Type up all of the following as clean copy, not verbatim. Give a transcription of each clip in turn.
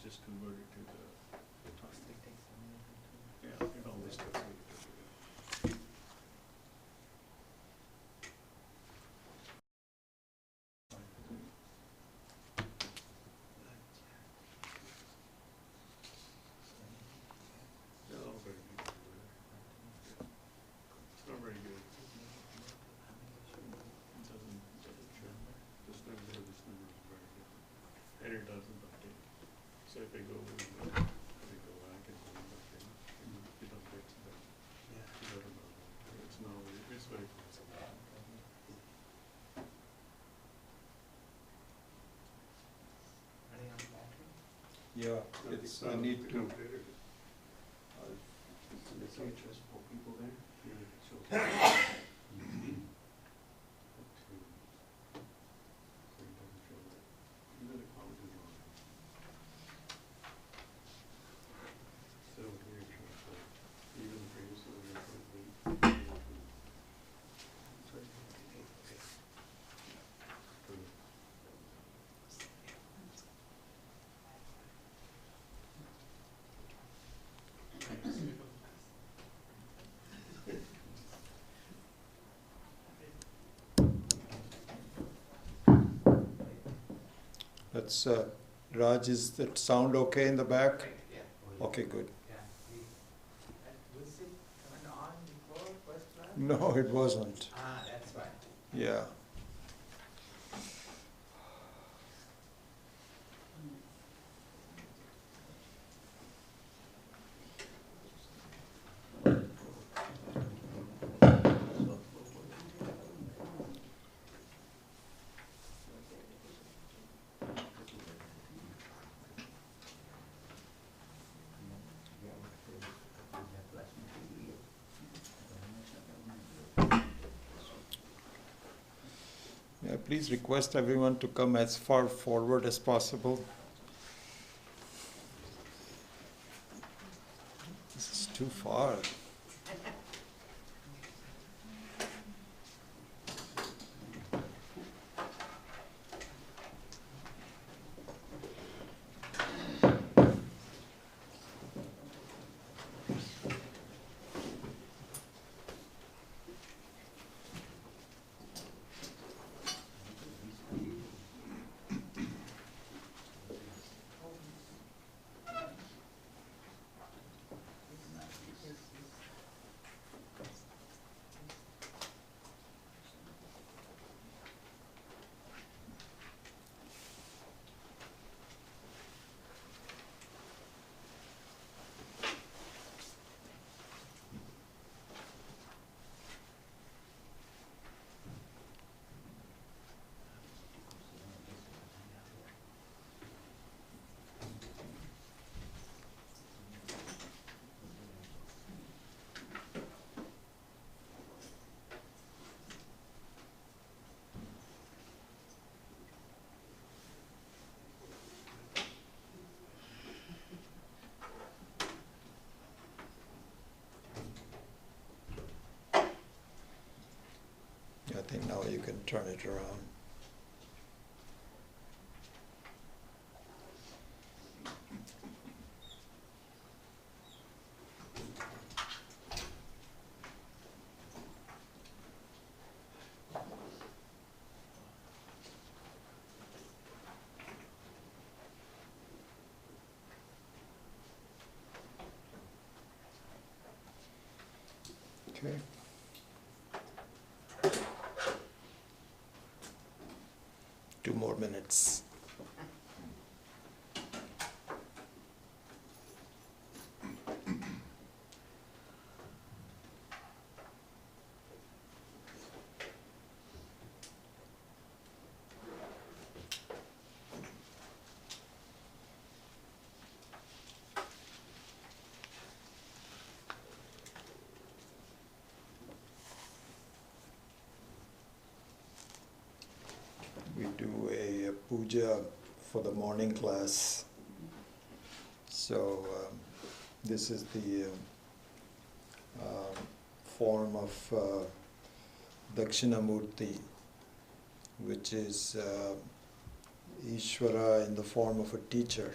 just convert it to the. Yeah, it all this stuff. And it doesn't update. So if I go back and update, it updates that. Yeah. It's now it's very close. Yeah, it's I need to. Just for people there. Yeah. That's Raj, is that sound okay in the back? Yeah. Okay, good. Was it turned on before first class? No, it wasn't. Ah, that's why. Yeah. Yeah, please request everyone to come as far forward as possible. This is too far. I think now you can turn it around. Okay. Two more minutes. We do a puja for the morning class. So this is the form of Dakshinamurti, which is Ishvara in the form of a teacher.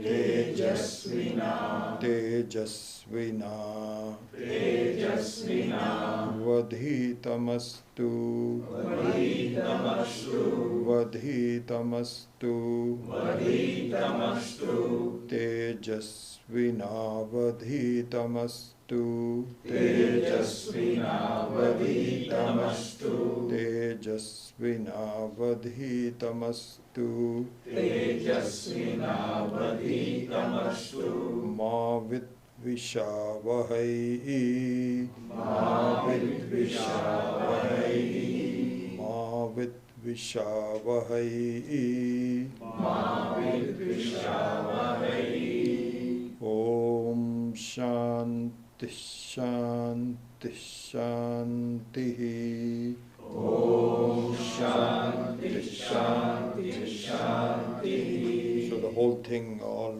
Tejasvina. Tejasvina. Tejasvina. Vadhitamastu. Vadhitamastu. Vadhitamastu. Vadhitamastu. Tejasvina vadhitamastu. Tejasvina. Vadhitamastu. Tejasvina vadhitamastu. Tejasvina. Vadhitamastu. Ma vidvishavahai. Ma vidvishavahai. Ma vidvishavahai. Ma vidvishavahai. Om Shanti Shanti Shanti. Om Shanti Shanti Shanti. So the whole thing, all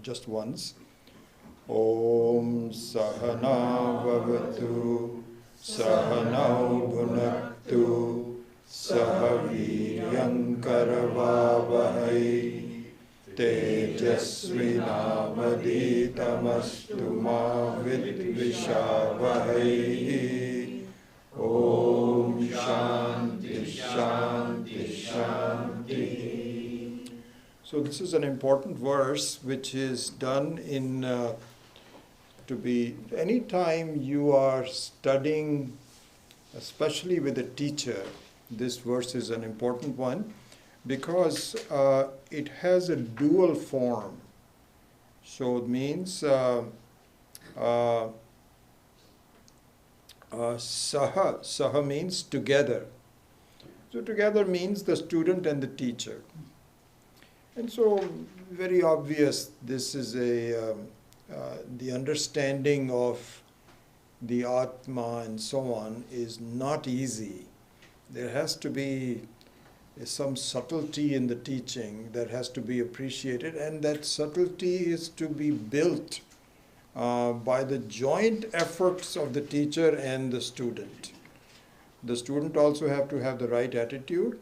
just once. Om Sahana Bhavatu Sahanau Bhunaktu Sahaviryam Karavavahai Tejasvinavaditamastu ma vidvishavahai. Om Shanti Shanti Shanti. So this is an important verse which is done in to be anytime you are studying, especially with a teacher. This verse is an important one because it has a dual form. So it means saha means together. So together means the student and the teacher. And so very obvious, this is the understanding of the Atma and so on is not easy. There has to be some subtlety in the teaching that has to be appreciated, and that subtlety is to be built by the joint efforts of the teacher and the student. The student also have to have the right attitude,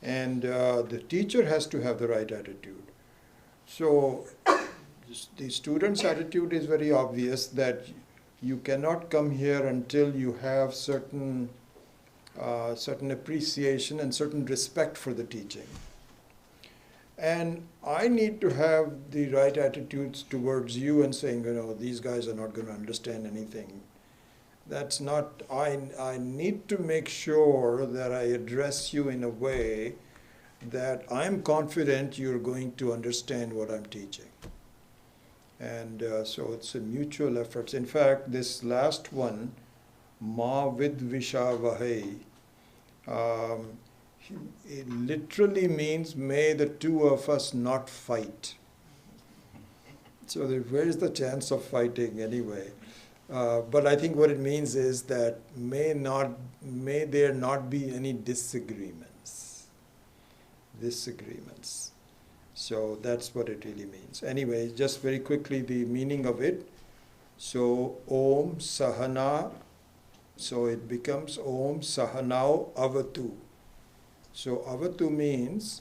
and the teacher has to have the right attitude. So the student's attitude is very obvious, that you cannot come here until you have certain appreciation and certain respect for the teaching. And I need to have the right attitudes towards you and saying, these guys are not going to understand anything. That's not, I need to make sure that I address you in a way that I'm confident you're going to understand what I'm teaching. And so it's a mutual effort. In fact, this last one, Ma vidvishavahai, it literally means, may the two of us not fight. So where is the chance of fighting anyway? But I think what it means is that may there not be any disagreements. So that's what it really means. Anyway, just very quickly the meaning of it. So Om Sahana, so it becomes Om Sahanau Avatu. So Avatu means,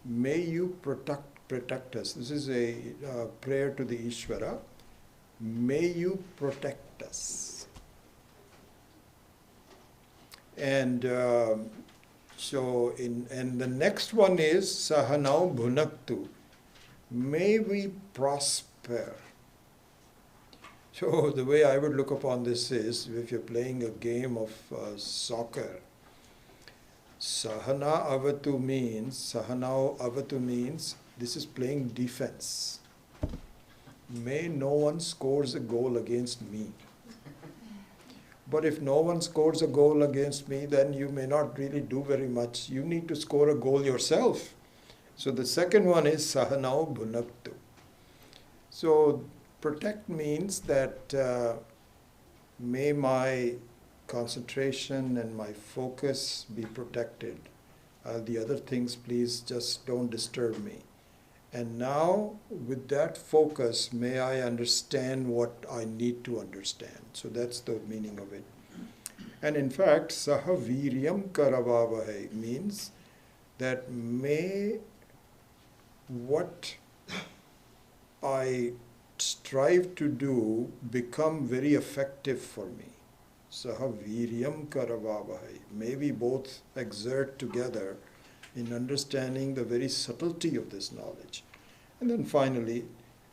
may you protect us. This is a prayer to the Ishvara. May you protect us. And and the next one is Sahanau Bhunaktu. May we prosper. So the way I would look upon this is, if you're playing a game of soccer, Sahanau Avatu means this is playing defense. May no one scores a goal against me. But if no one scores a goal against me, then you may not really do very much. You need to score a goal yourself. So the second one is Sahanau Bhunaktu. So protect means that may my concentration and my focus be protected. The other things, please just don't disturb me. And now, with that focus, may I understand what I need to understand. So that's the meaning of it. And in fact, Sahaviryam Karavavahai means that may what I strive to do become very effective for me. Saha viryam karavavahai. May we both exert together in understanding the very subtlety of this knowledge. And then finally,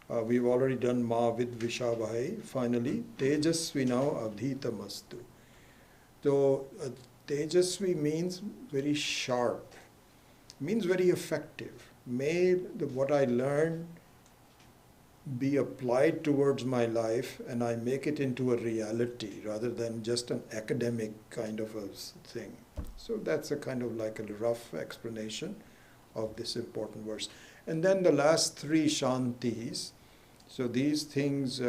we've already done ma with vishabhai. Finally, tejasvi now adhitamastu. So tejasvi means very sharp, means very effective. May what I learn be applied towards my life and I make it into a reality rather than just an academic kind of a thing. So that's a kind of like a rough explanation of this important verse. And then the last three shantis. So these things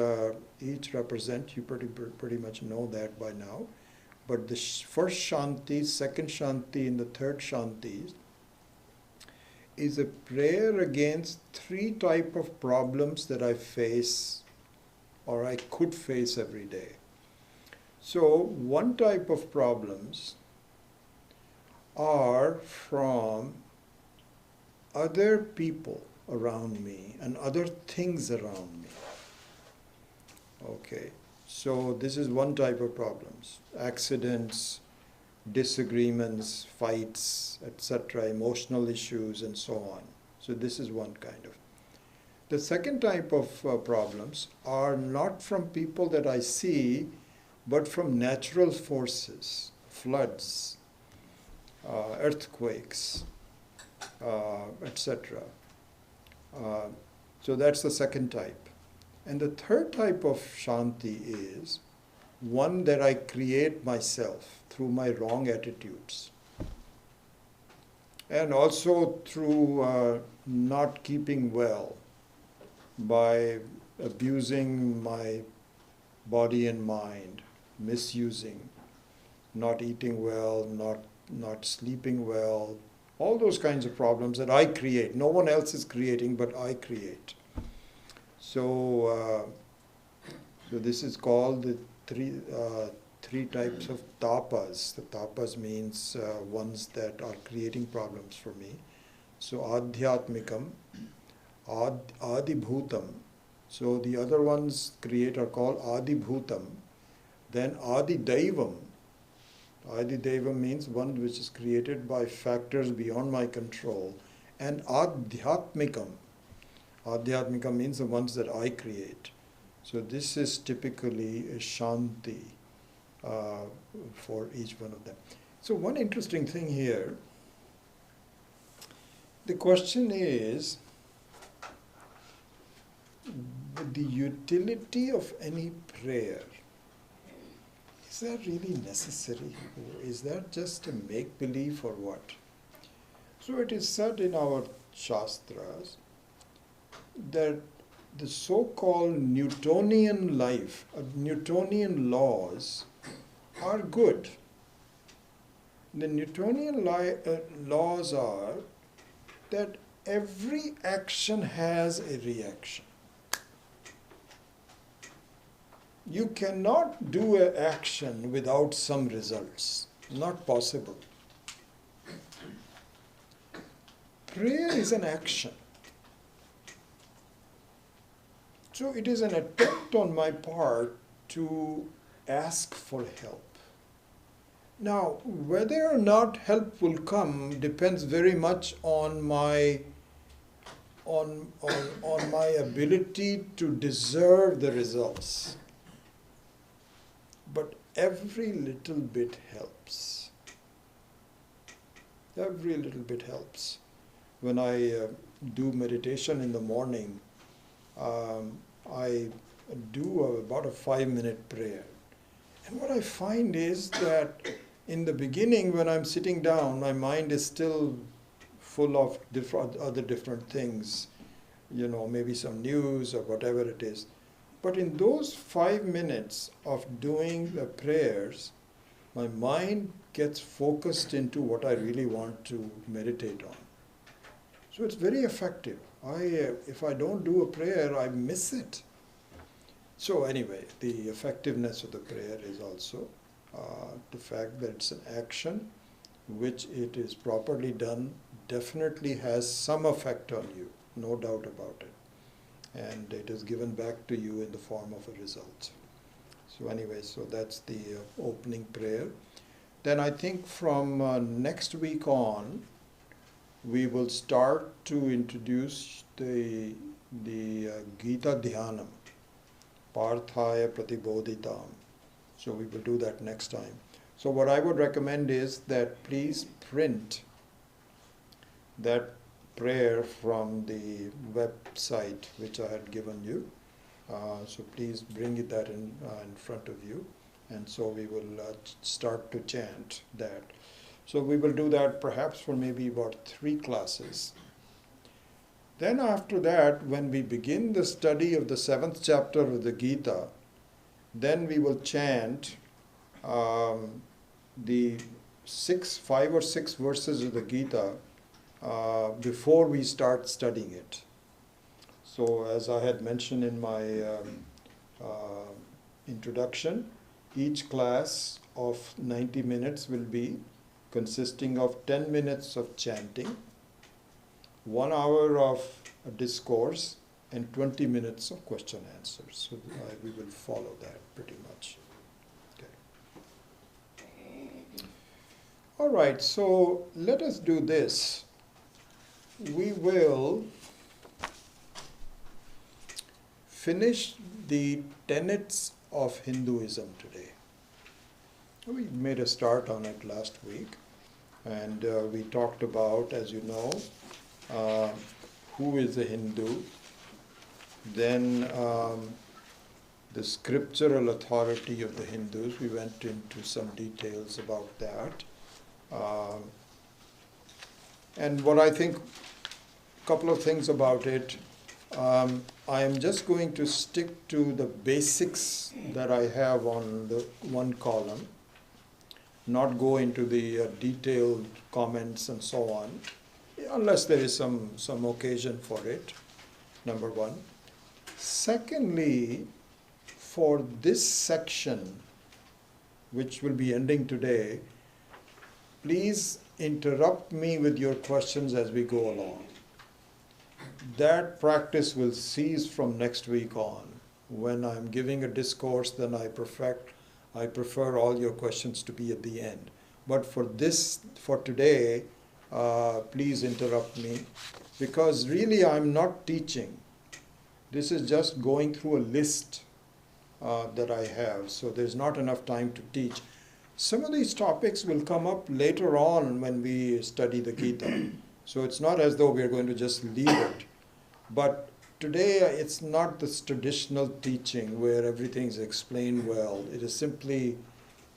each represent, you pretty much know that by now. But the first shanti, second shanti, and the third shanti is a prayer against three types of problems that I face or I could face every day. So one type of problems are from other people around me and other things around me. Okay, so this is one type of problems. Accidents, disagreements, fights, etc., emotional issues, and so on. So this is one kind of. The second type of problems are not from people that I see, but from natural forces, floods, earthquakes, etc. So that's the second type. And the third type of shanti is one that I create myself through my wrong attitudes. And also through not keeping well, by abusing my body and mind, misusing, not eating well, not sleeping well, all those kinds of problems that I create. No one else is creating, but I create. So this is called the three types of tapas. The tapas means ones that are creating problems for me. So adhyatmikam, adibhutam. So the other ones are called adibhutam. Then adidaivam. Adidaivam means one which is created by factors beyond my control. And adhyatmikam. Adhyatmikam means the ones that I create. So this is typically a shanti for each one of them. So one interesting thing here, the question is, the utility of any prayer, is that really necessary? Or is that just a make-believe or what? So it is said in our Shastras that the so-called Newtonian life, Newtonian laws are good. The Newtonian laws are that every action has a reaction. You cannot do an action without some results. Not possible. Prayer is an action. So it is an attempt on my part to ask for help. Now, whether or not help will come depends very much on my ability to deserve the results. But every little bit helps. Every little bit helps. When I do meditation in the morning, I do about a 5-minute prayer. And what I find is that in the beginning, when I'm sitting down, my mind is still full of other different things, maybe some news or whatever it is. But in those 5 minutes of doing the prayers, my mind gets focused into what I really want to meditate on. So it's very effective. If I don't do a prayer, I miss it. So anyway, the effectiveness of the prayer is also the fact that it's an action which it is properly done definitely has some effect on you. no doubt about it. And it is given back to you in the form of a result. So anyway, so that's the opening prayer. Then I think from next week on, we will start to introduce the Gita Dhyanam, Parthaya Pratibodhitam. So we will do that next time. So what I would recommend is that please print that prayer from the website which I had given you. So please bring that in front of you. And so we will start to chant that. So we will do that perhaps for maybe about 3 classes. Then after that, when we begin the study of the 7th chapter of the Gita, then we will chant the 5 or 6 verses of the Gita before we start studying it. So as I had mentioned in my introduction, each class of 90 minutes will be consisting of 10 minutes of chanting, 1 hour of discourse, and 20 minutes of question answers. So we will follow that pretty much. Okay. All right, so let us do this. We will finish the tenets of Hinduism today. We made a start on it last week, and we talked about, as you know, who is a Hindu, then the scriptural authority of the Hindus. We went into some details about that. And what I think, a couple of things about it, I am just going to stick to the basics that I have on the one column, not go into the detailed comments and so on, unless there is some occasion for it, number one. Secondly, for this section, which will be ending today, please interrupt me with your questions as we go along. That practice will cease from next week on. When I'm giving a discourse, then I prefer all your questions to be at the end. But for today, please interrupt me, because really I'm not teaching. This is just going through a list that I have, so there's not enough time to teach. Some of these topics will come up later on when we study the Gita. So it's not as though we're going to just leave it. But today it's not this traditional teaching where everything's explained well. It is simply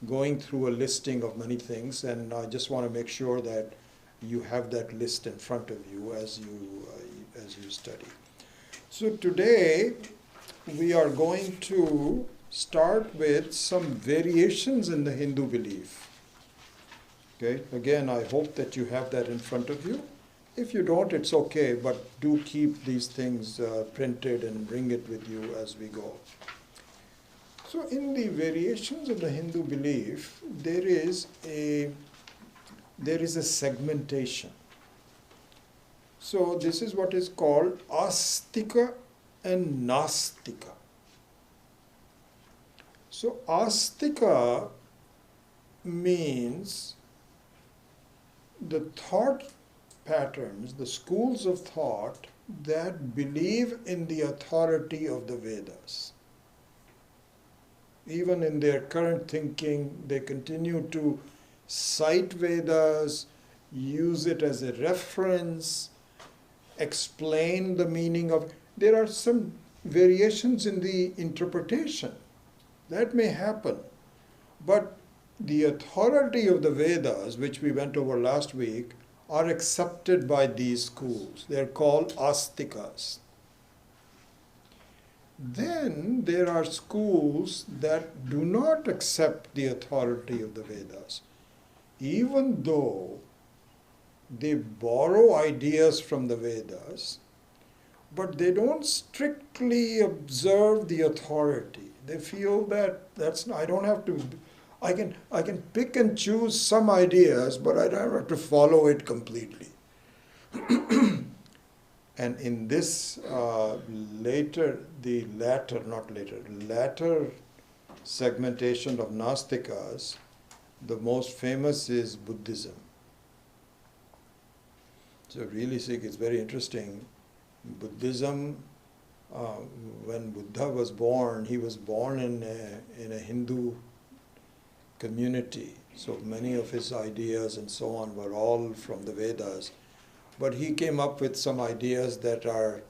going through a listing of many things, and I just want to make sure that you have that list in front of you as you study. So today we are going to start with some variations in the Hindu belief. Okay, again, I hope that you have that in front of you. If you don't, it's okay, but do keep these things printed and bring it with you as we go. So in the variations of the Hindu belief, there is a segmentation. So this is what is called Astika and Nastika. So Astika means the thought patterns, the schools of thought that believe in the authority of the Vedas. Even in their current thinking, they continue to cite Vedas, use it as a reference, explain the meaning of. There are some variations in the interpretation. That may happen. But the authority of the Vedas, which we went over last week, are accepted by these schools. They're called Astikas. Then there are schools that do not accept the authority of the Vedas, even though they borrow ideas from the Vedas, but they don't strictly observe the authority. They feel that I don't have to. I can pick and choose some ideas, but I don't have to follow it completely. And in this latter segmentation of Nastikas, the most famous is Buddhism. So really, Sikh, it's very interesting. Buddhism, when Buddha was born, he was born in a Hindu community. So many of his ideas and so on were all from the Vedas. But he came up with some ideas that are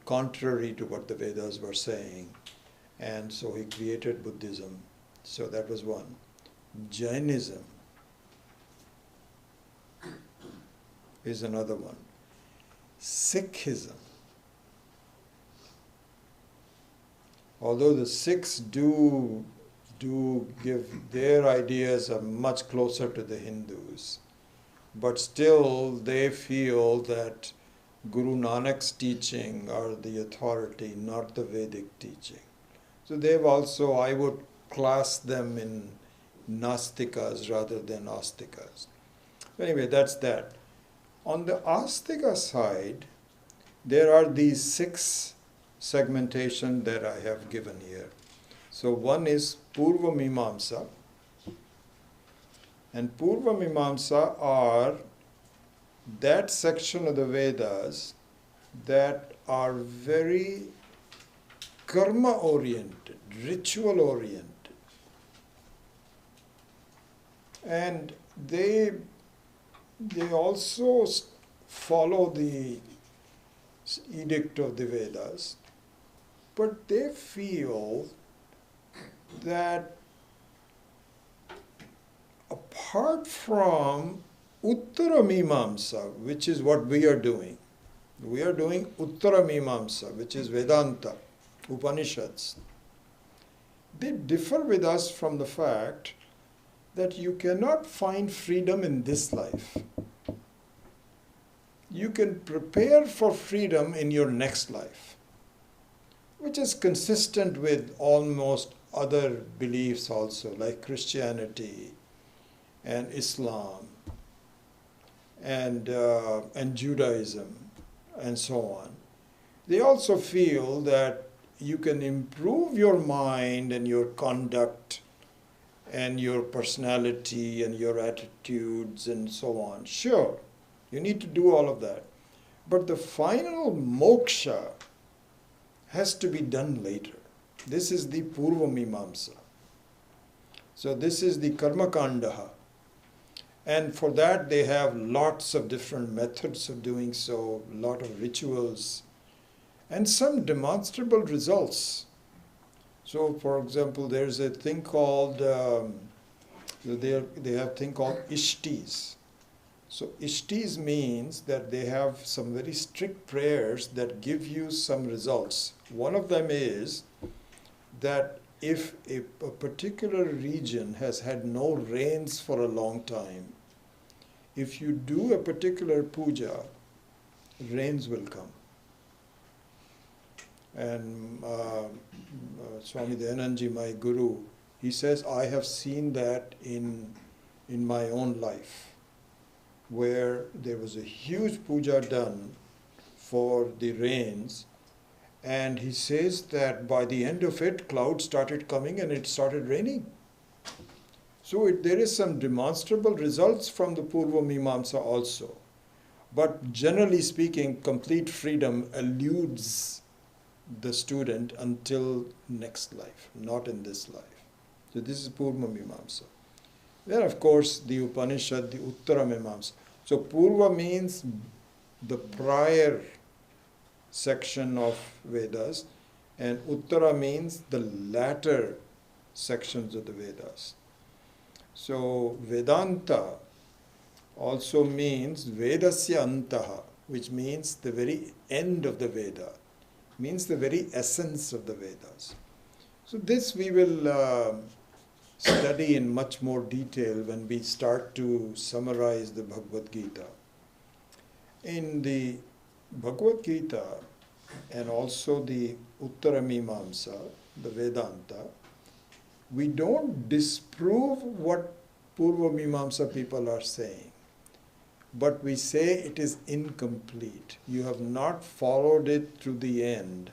contrary to what the Vedas were saying. And so he created Buddhism. So that was one. Jainism is another one. Sikhism. Although the Sikhs do give their ideas are much closer to the Hindus, but still they feel that Guru Nanak's teaching are the authority, not the Vedic teaching. So they've also, I would class them in Nastikas rather than Astikas. Anyway, that's that. On the Astika side, there are these 6 segmentation that I have given here. So one is Purva Mimamsa. And Purva Mimamsa are that section of the Vedas that are very karma oriented, ritual oriented. And they also follow the edict of the Vedas, but they feel that apart from Uttara Mimamsa, which is what we are doing Uttara Mimamsa, which is Vedanta, Upanishads. They differ with us from the fact that you cannot find freedom in this life. You can prepare for freedom in your next life, which is consistent with almost other beliefs also, like Christianity and Islam and Judaism and so on. They also feel that you can improve your mind and your conduct and your personality and your attitudes and so on. Sure, you need to do all of that. But the final moksha has to be done later. This is the Purva Mimamsa. So this is the Karma Kandaha. And for that they have lots of different methods of doing so, a lot of rituals, and some demonstrable results. So, for example, there's a thing called, they have a thing called Ishtis. So Ishtis means that they have some very strict prayers that give you some results. One of them is that if a particular region has had no rains for a long time, if you do a particular puja, rains will come. And Swami Dayananji, my guru, he says, I have seen that in my own life, where there was a huge puja done for the rains, and he says that by the end of it, clouds started coming and it started raining. So there is some demonstrable results from the Purva Mimamsa also. But generally speaking, complete freedom eludes the student until next life, not in this life. So this is Purva Mimamsa. Then of course the Upanishad, the Uttara Mimamsa. So Purva means the prior section of Vedas, and Uttara means the latter sections of the Vedas. So Vedanta also means Vedasya Antaha, which means the very end of the Veda, means the very essence of the Vedas. So this we will study in much more detail when we start to summarize the Bhagavad Gita. In the Bhagavad Gita and also the Uttara Mimamsa, the Vedanta, we don't disprove what Purva Mimamsa people are saying. but we say it is incomplete. You have not followed it through the end.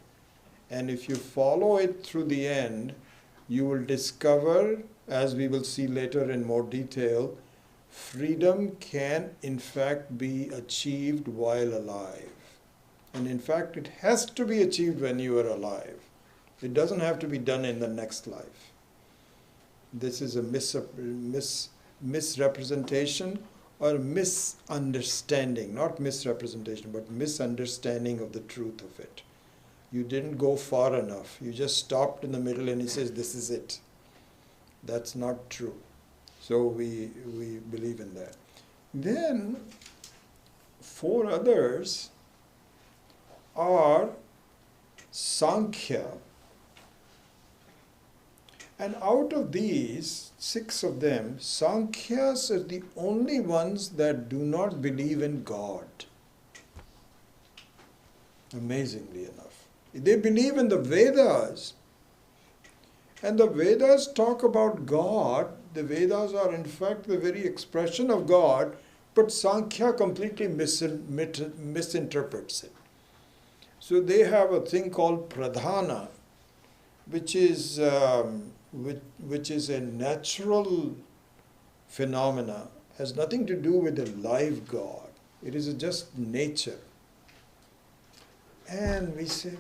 And if you follow it through the end, you will discover, as we will see later in more detail, freedom can in fact be achieved while alive. And in fact, it has to be achieved when you are alive. It doesn't have to be done in the next life. This is a misrepresentation or misunderstanding, not misrepresentation, but misunderstanding of the truth of it. You didn't go far enough. You just stopped in the middle and he says, this is it. That's not true. So we believe in that. Then, 4 others are Sankhya. And out of these, 6 of them, Sankhyas are the only ones that do not believe in God. Amazingly enough. They believe in the Vedas. And the Vedas talk about God. The Vedas are in fact the very expression of God, but Sankhya completely misinterprets it. So they have a thing called pradhana, which is a natural phenomena, has nothing to do with a live God. It is just nature. And we say,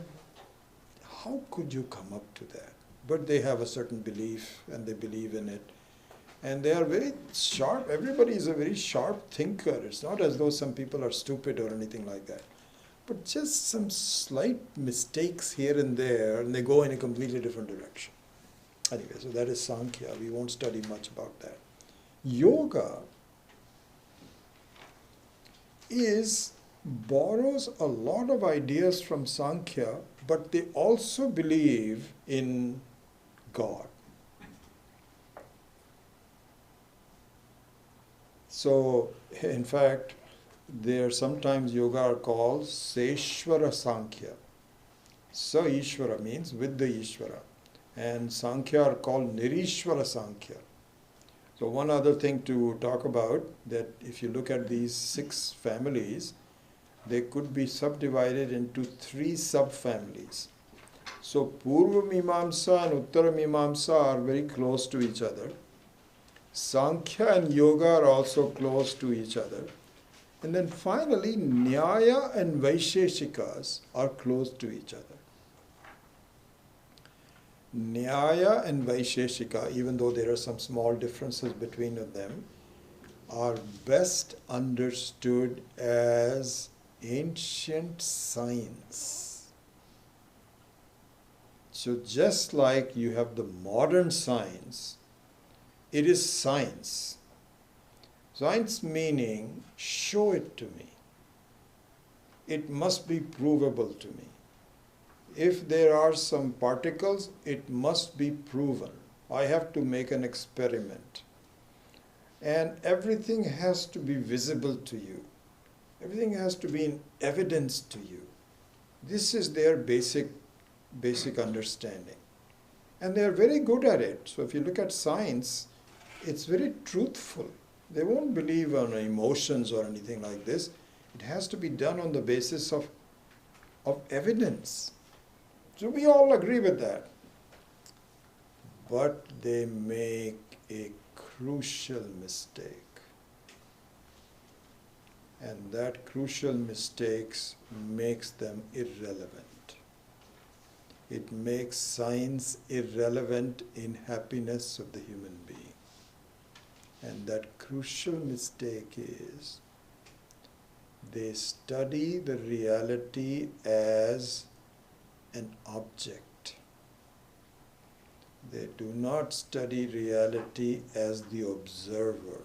how could you come up to that? But they have a certain belief and they believe in it. And they are very sharp. Everybody is a very sharp thinker. It's not as though some people are stupid or anything like that. But just some slight mistakes here and there, and they go in a completely different direction. Anyway, so that is Sankhya. We won't study much about that. Yoga borrows a lot of ideas from Sankhya, but they also believe in God. So, in fact, sometimes yoga are called Seshwara Sankhya. Sa Ishvara means with the Ishvara. And Sankhya are called Nirishwara Sankhya. So one other thing to talk about, that if you look at these 6 families, they could be subdivided into 3 subfamilies. So Purva Mimamsa and Uttara Mimamsa are very close to each other. Sankhya and Yoga are also close to each other. And then finally, Nyaya and Vaisheshikas are close to each other. Nyaya and Vaisheshika, even though there are some small differences between them, are best understood as ancient science. So just like you have the modern science, it is science. Science meaning, show it to me. It must be provable to me. If there are some particles, it must be proven. I have to make an experiment. And everything has to be visible to you. Everything has to be in evidence to you. This is their basic understanding. And they are very good at it. So if you look at science, it's very truthful. They won't believe on emotions or anything like this. It has to be done on the basis of evidence. So we all agree with that. But they make a crucial mistake. And that crucial mistake makes them irrelevant. It makes science irrelevant in happiness of the human being. And that crucial mistake is they study the reality as an object. They do not study reality as the observer.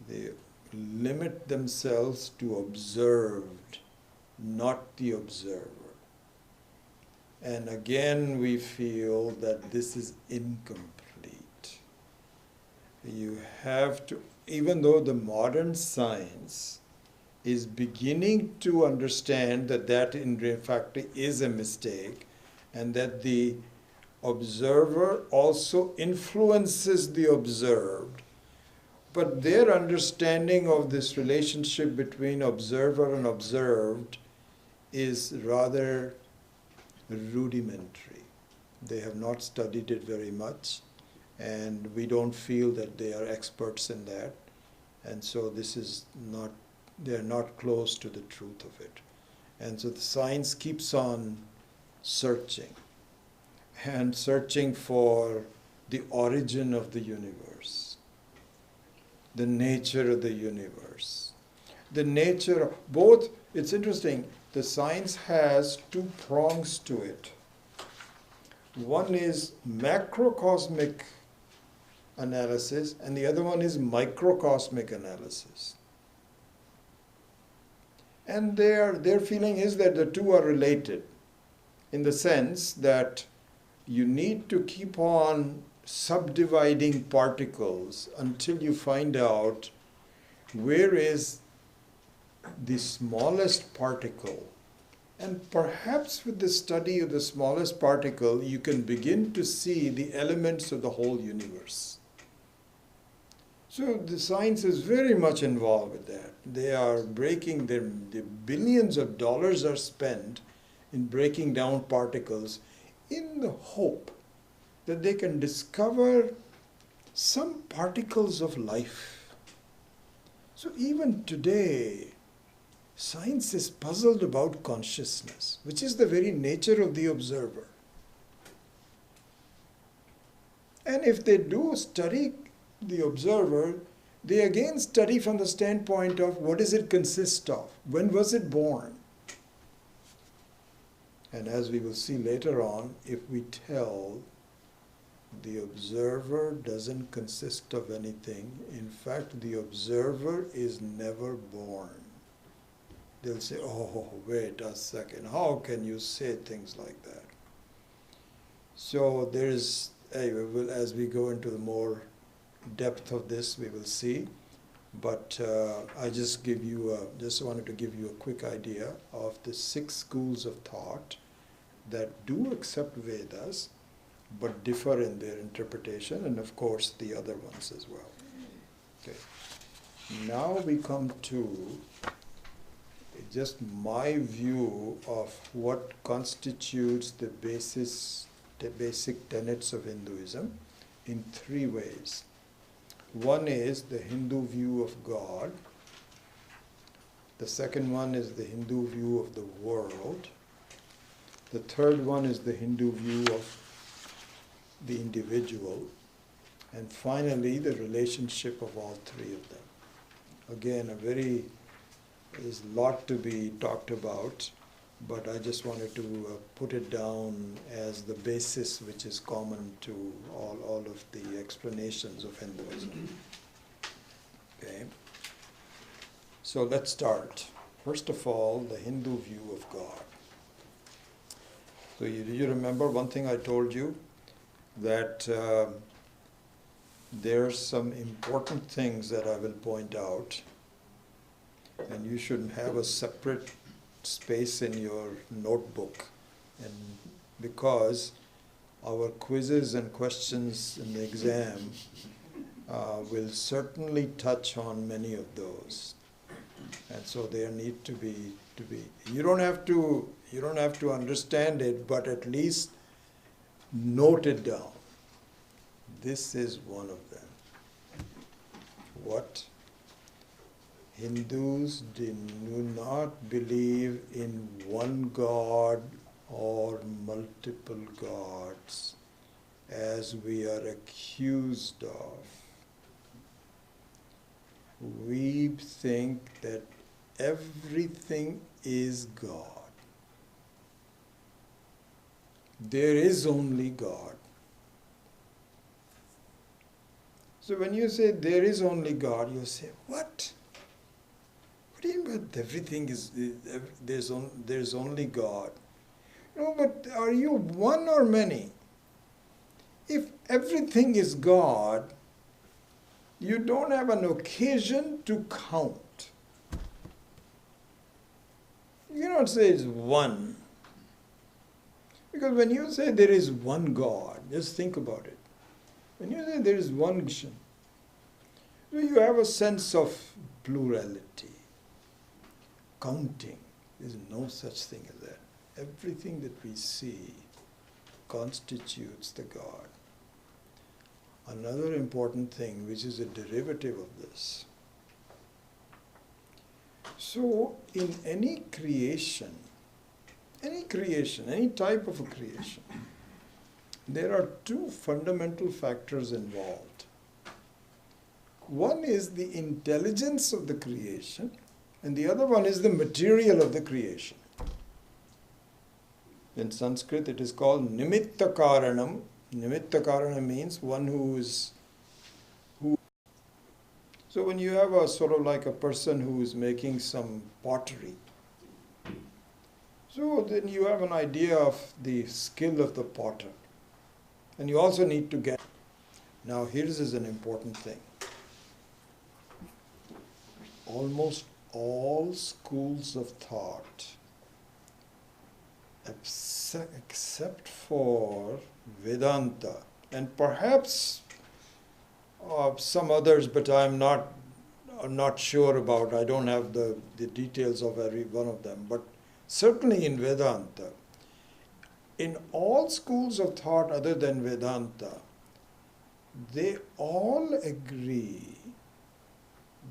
They limit themselves to observed, not the observer. And again we feel that this is incomplete. You have to, even though the modern science is beginning to understand that in fact is a mistake, and that the observer also influences the observed, but their understanding of this relationship between observer and observed is rather rudimentary. They have not studied it very much, and we don't feel that they are experts in that. And so they're not close to the truth of it. And so the science keeps on searching for the origin of the universe, the nature of the universe, the nature of both. It's interesting, the science has two prongs to it. One is macrocosmic analysis, and the other one is microcosmic analysis. And their feeling is that the two are related, in the sense that you need to keep on subdividing particles until you find out where is the smallest particle. And perhaps with the study of the smallest particle, you can begin to see the elements of the whole universe. So the science is very much involved with that. They are breaking, the billions of dollars are spent in breaking down particles in the hope that they can discover some particles of life. So even today, science is puzzled about consciousness, which is the very nature of the observer. And if they do study the observer, they again study from the standpoint of what does it consist of? When was it born? And as we will see later on, if we tell the observer doesn't consist of anything, in fact, the observer is never born. They'll say, oh, wait a second, how can you say things like that? So there is, anyway, as we go into the more depth of this, we will see. But I just wanted to give you a quick idea of the 6 schools of thought that do accept Vedas, but differ in their interpretation, and of course the other ones as well. Okay. Now we come to just my view of what constitutes the basic tenets of Hinduism in 3 ways. One is the Hindu view of God. The second one is the Hindu view of the world. The third one is the Hindu view of the individual. And finally, the relationship of all 3 of them. Again, there's a lot to be talked about, but I just wanted to put it down as the basis which is common to all of the explanations of Hinduism. Okay. So let's start. First of all, the Hindu view of God. So you remember one thing I told you? That there are some important things that I will point out, and you should have a separate space in your notebook, and because our quizzes and questions in the exam will certainly touch on many of those, and so there need to be you don't have to understand it, but at least note it down. This is one of them. What? Hindus do not believe in one God or multiple gods, as we are accused of. We think that everything is God. There is only God. So when you say there is only God, you say, what? What do you mean by everything is, there's only God? No, but are you one or many? If everything is God, you don't have an occasion to count. You cannot say it's one. Because when you say there is one God, just think about it. When you say there is one God, So you have a sense of plurality, counting. There is no such thing as that. Everything that we see constitutes the God. Another important thing, which is a derivative of this. So in any creation, any type of a creation, there are two fundamental factors involved. One is the intelligence of the creation, and the other one is the material of the creation. In Sanskrit it is called nimitta karanam. Nimitta karanam means one who. So when you have a sort of like a person who is making some pottery, so then you have an idea of the skill of the potter. And you also need to get. Now here is an important thing. Almost all schools of thought, except for Vedanta, and perhaps some others, but I'm not sure about. I don't have the details of every one of them. But certainly in Vedanta, in all schools of thought other than Vedanta, they all agree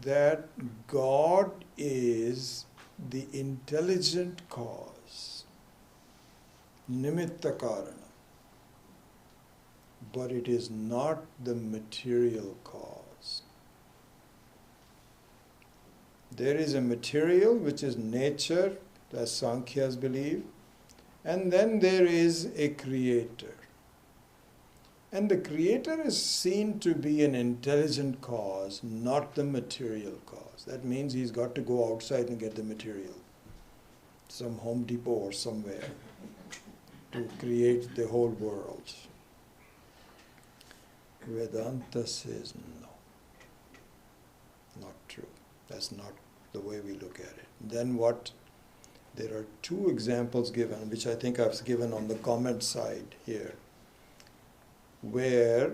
that God is the intelligent cause, nimitta karana, but it is not the material cause. There is a material which is nature, as Sankhyas believe, and then there is a creator. And the creator is seen to be an intelligent cause, not the material cause. That means he's got to go outside and get the material, some Home Depot or somewhere, to create the whole world. Vedanta says no, not true. That's not the way we look at it. Then what? There are two examples given, which I think I've given on the comment side here, where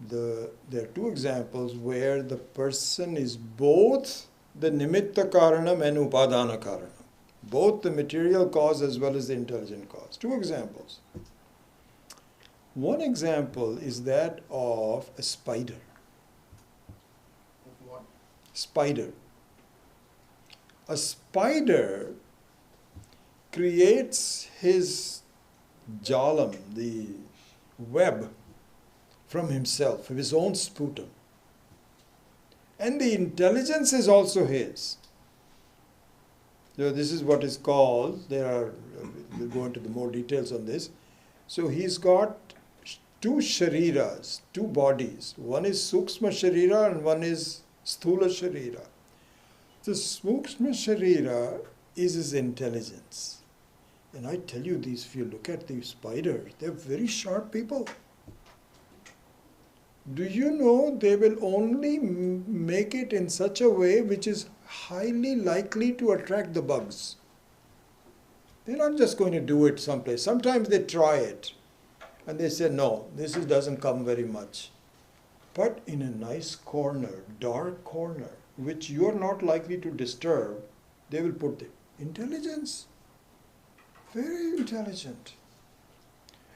there are two examples where the person is both the nimitta karanam and upadana karanam, both the material cause as well as the intelligent cause. Two examples. One example is that of a spider. Of what? Spider. A spider creates his jalam, the web, from himself, from his own sputum. And the intelligence is also his. So this is what is called, we'll go into the more details on this. So he's got two shariras, two bodies. One is sukshma sharira and one is sthula sharira. The sukshma sharira is his intelligence. And I tell you, if you look at these spiders, they're very sharp people. Do you know they will only make it in such a way which is highly likely to attract the bugs? They're not just going to do it someplace. Sometimes they try it and they say, no, this doesn't come very much. But in a nice corner, dark corner, which you're not likely to disturb, they will put the intelligence. Very intelligent.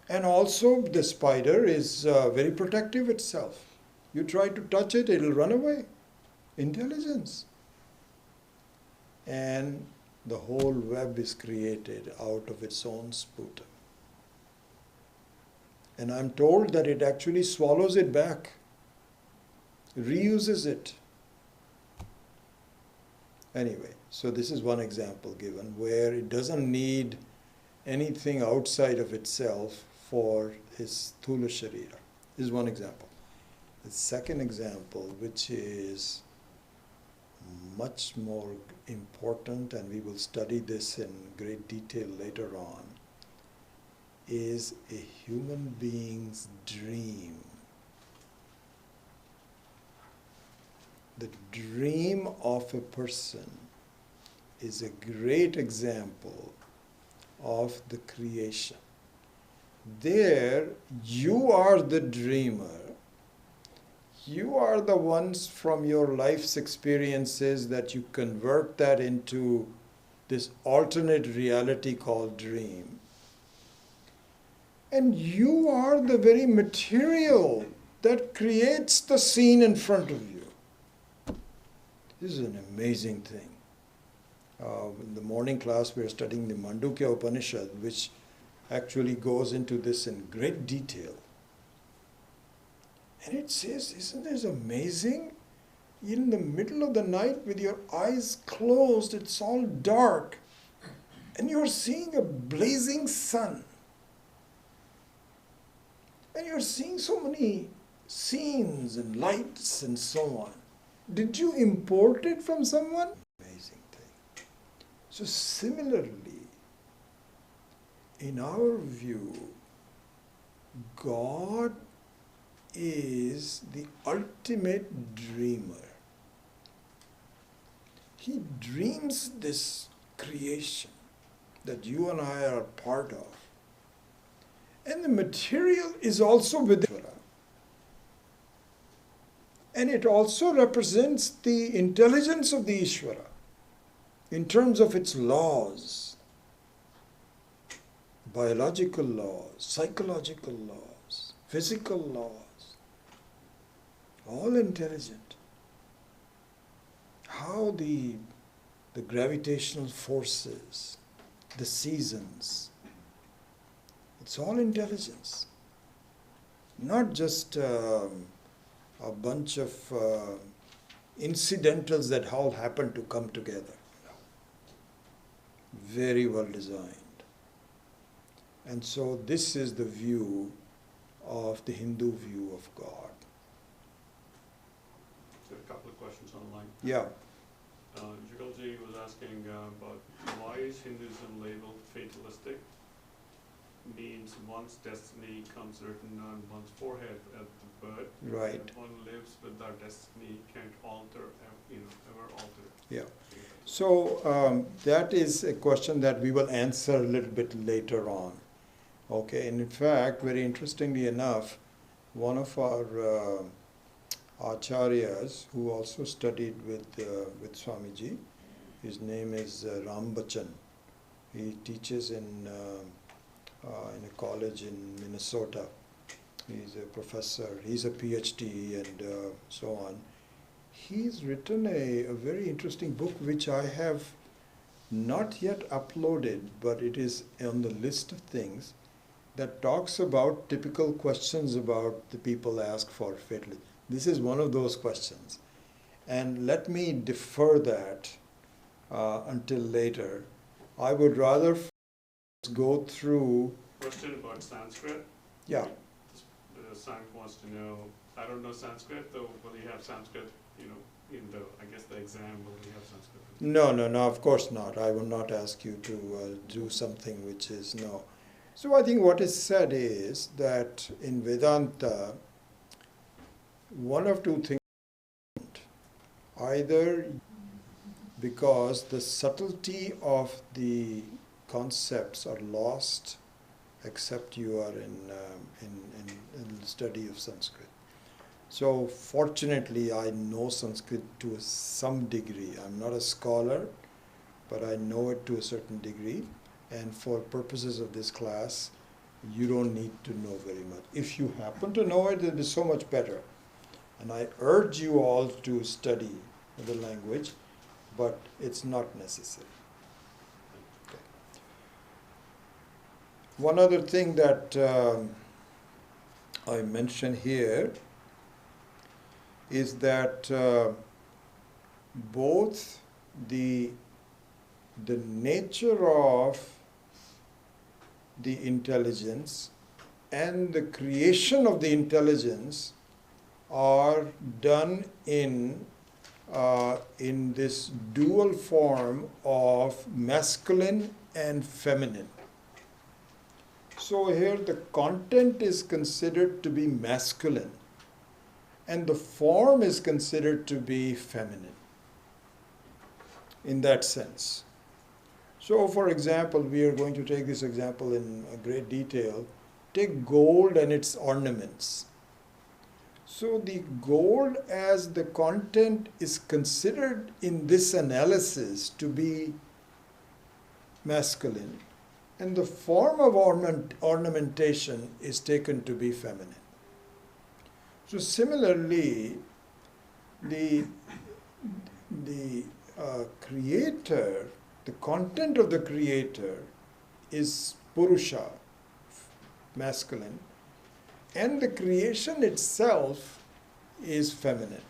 And also the spider is very protective itself. You try to touch it, it'll run away. Intelligence. And the whole web is created out of its own sputum. And I'm told that it actually swallows it back, reuses it. Anyway, so this is one example given where it doesn't need anything outside of itself for his sthula sharira. This is one example. The second example, which is much more important, and we will study this in great detail later on, is a human being's dream. The dream of a person is a great example of the creation. There, you are the dreamer. you are the ones from your life's experiences that you convert that into this alternate reality called dream. And you are the very material that creates the scene in front of you. This is an amazing thing. In the morning class, we are studying the Mandukya Upanishad, which actually goes into this in great detail. And it says, isn't this amazing? In the middle of the night with your eyes closed, it's all dark, and you're seeing a blazing sun. And you're seeing so many scenes and lights and so on. Did you import it from someone? Amazing thing. So similarly, in our view, God is the ultimate dreamer. He dreams this creation that you and I are part of. And the material is also within. And it also represents the intelligence of the Ishvara in terms of its laws, biological laws, psychological laws, physical laws, all intelligent. How the gravitational forces, the seasons, it's all intelligence. Not just a bunch of incidentals that all happen to come together. No. Very well designed. And so this is the view of the Hindu view of God. So a couple of questions online. Yeah. Jugalji was asking about why is Hinduism labeled fatalistic? Means one's destiny comes written on one's forehead at the birth. Right. And one lives with their destiny, can't alter, ever alter. Yeah. So that is a question that we will answer a little bit later on. Okay, and in fact, very interestingly enough, one of our acharyas who also studied with Swamiji, his name is Ram Bachchan. He teaches in a college in Minnesota. He's a professor, he's a PhD and so on. He's written a very interesting book which I have not yet uploaded, but it is on the list of things that talks about typical questions about the people ask for fatalism. This is one of those questions. And let me defer that until later. I would rather go through. Question about Sanskrit. Yeah. Sank wants to know, I don't know Sanskrit, though, will you have Sanskrit, in the, I guess the exam, will you have Sanskrit? No, of course not. I will not ask you to do something which is no. So I think what is said is that in Vedanta, one of two things, either because the subtlety of the concepts are lost, except you are in the study of Sanskrit. So fortunately, I know Sanskrit to some degree. I'm not a scholar, but I know it to a certain degree. And for purposes of this class, you don't need to know very much. If you happen to know it, it is so much better. And I urge you all to study the language, but it's not necessary. Okay. One other thing that I mention here is that both the nature of the intelligence and the creation of the intelligence are done in this dual form of masculine and feminine. So here the content is considered to be masculine and the form is considered to be feminine in that sense. So for example, we are going to take this example in great detail. Take gold and its ornaments. So the gold as the content is considered in this analysis to be masculine, and the form of ornamentation is taken to be feminine. So similarly, the creator, the content of the creator is Purusha, masculine, and the creation itself is feminine.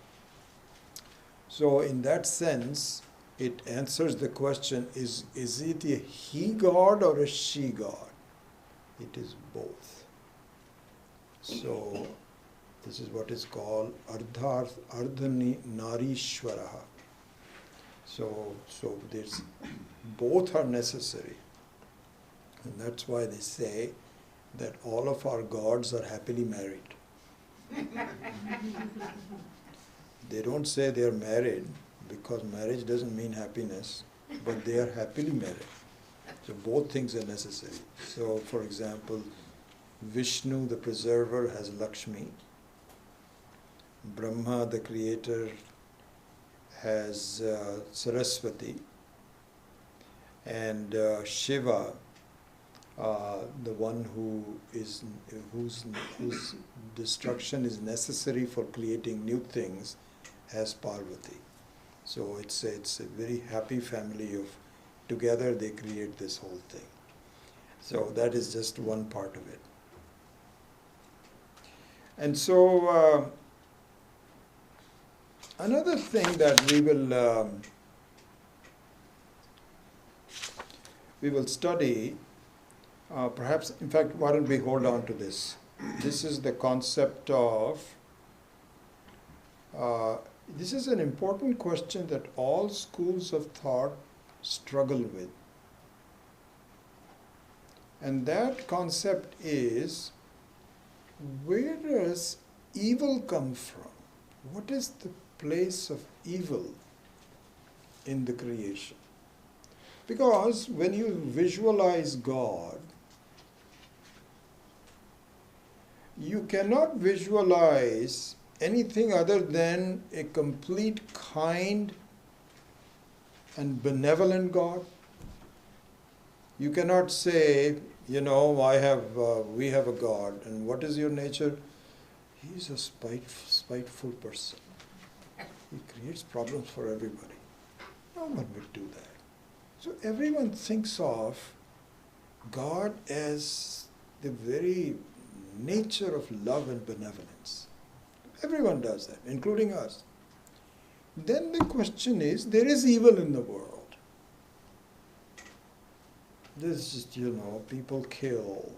So in that sense, it answers the question, is it a he god or a she god? It is both. So this is what is called Ardhanarishwaraha. So there's both are necessary. And that's why they say that all of our gods are happily married. They don't say they are married because marriage doesn't mean happiness, but they are happily married. So both things are necessary. So for example, Vishnu, the preserver, has Lakshmi. Brahma, the creator, has Saraswati. And Shiva, the one whose destruction is necessary for creating new things, has Parvati. So it's a very happy family of together they create this whole thing. So that is just one part of it. And so another thing that we will study, perhaps, in fact, why don't we hold on to this? This is the concept of, this is an important question that all schools of thought struggle with. And that concept is, where does evil come from? What is the place of evil in the creation? Because when you visualize God, you cannot visualize anything other than a complete, kind, and benevolent God. You cannot say, we have a God, and what is your nature? He's a spiteful person. He creates problems for everybody. No one would do that. So everyone thinks of God as the very nature of love and benevolence. Everyone does that, including us. Then the question is, there is evil in the world. There's just, people kill,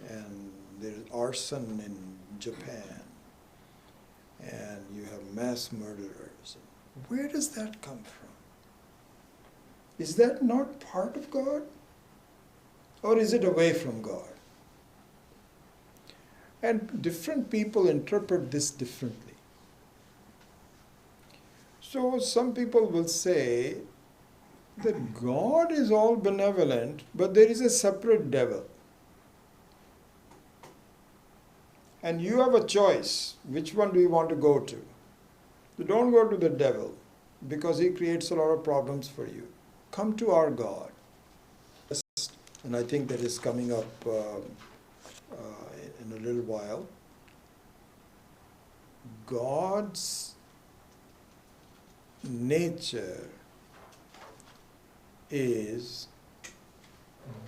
and there's arson in Japan, and you have mass murderers. Where does that come from? Is that not part of God? Or is it away from God? And different people interpret this differently. So some people will say that God is all benevolent, but there is a separate devil. And you have a choice. Which one do you want to go to? You don't go to the devil, because he creates a lot of problems for you. Come to our God. And I think that is coming up in a little while. God's nature is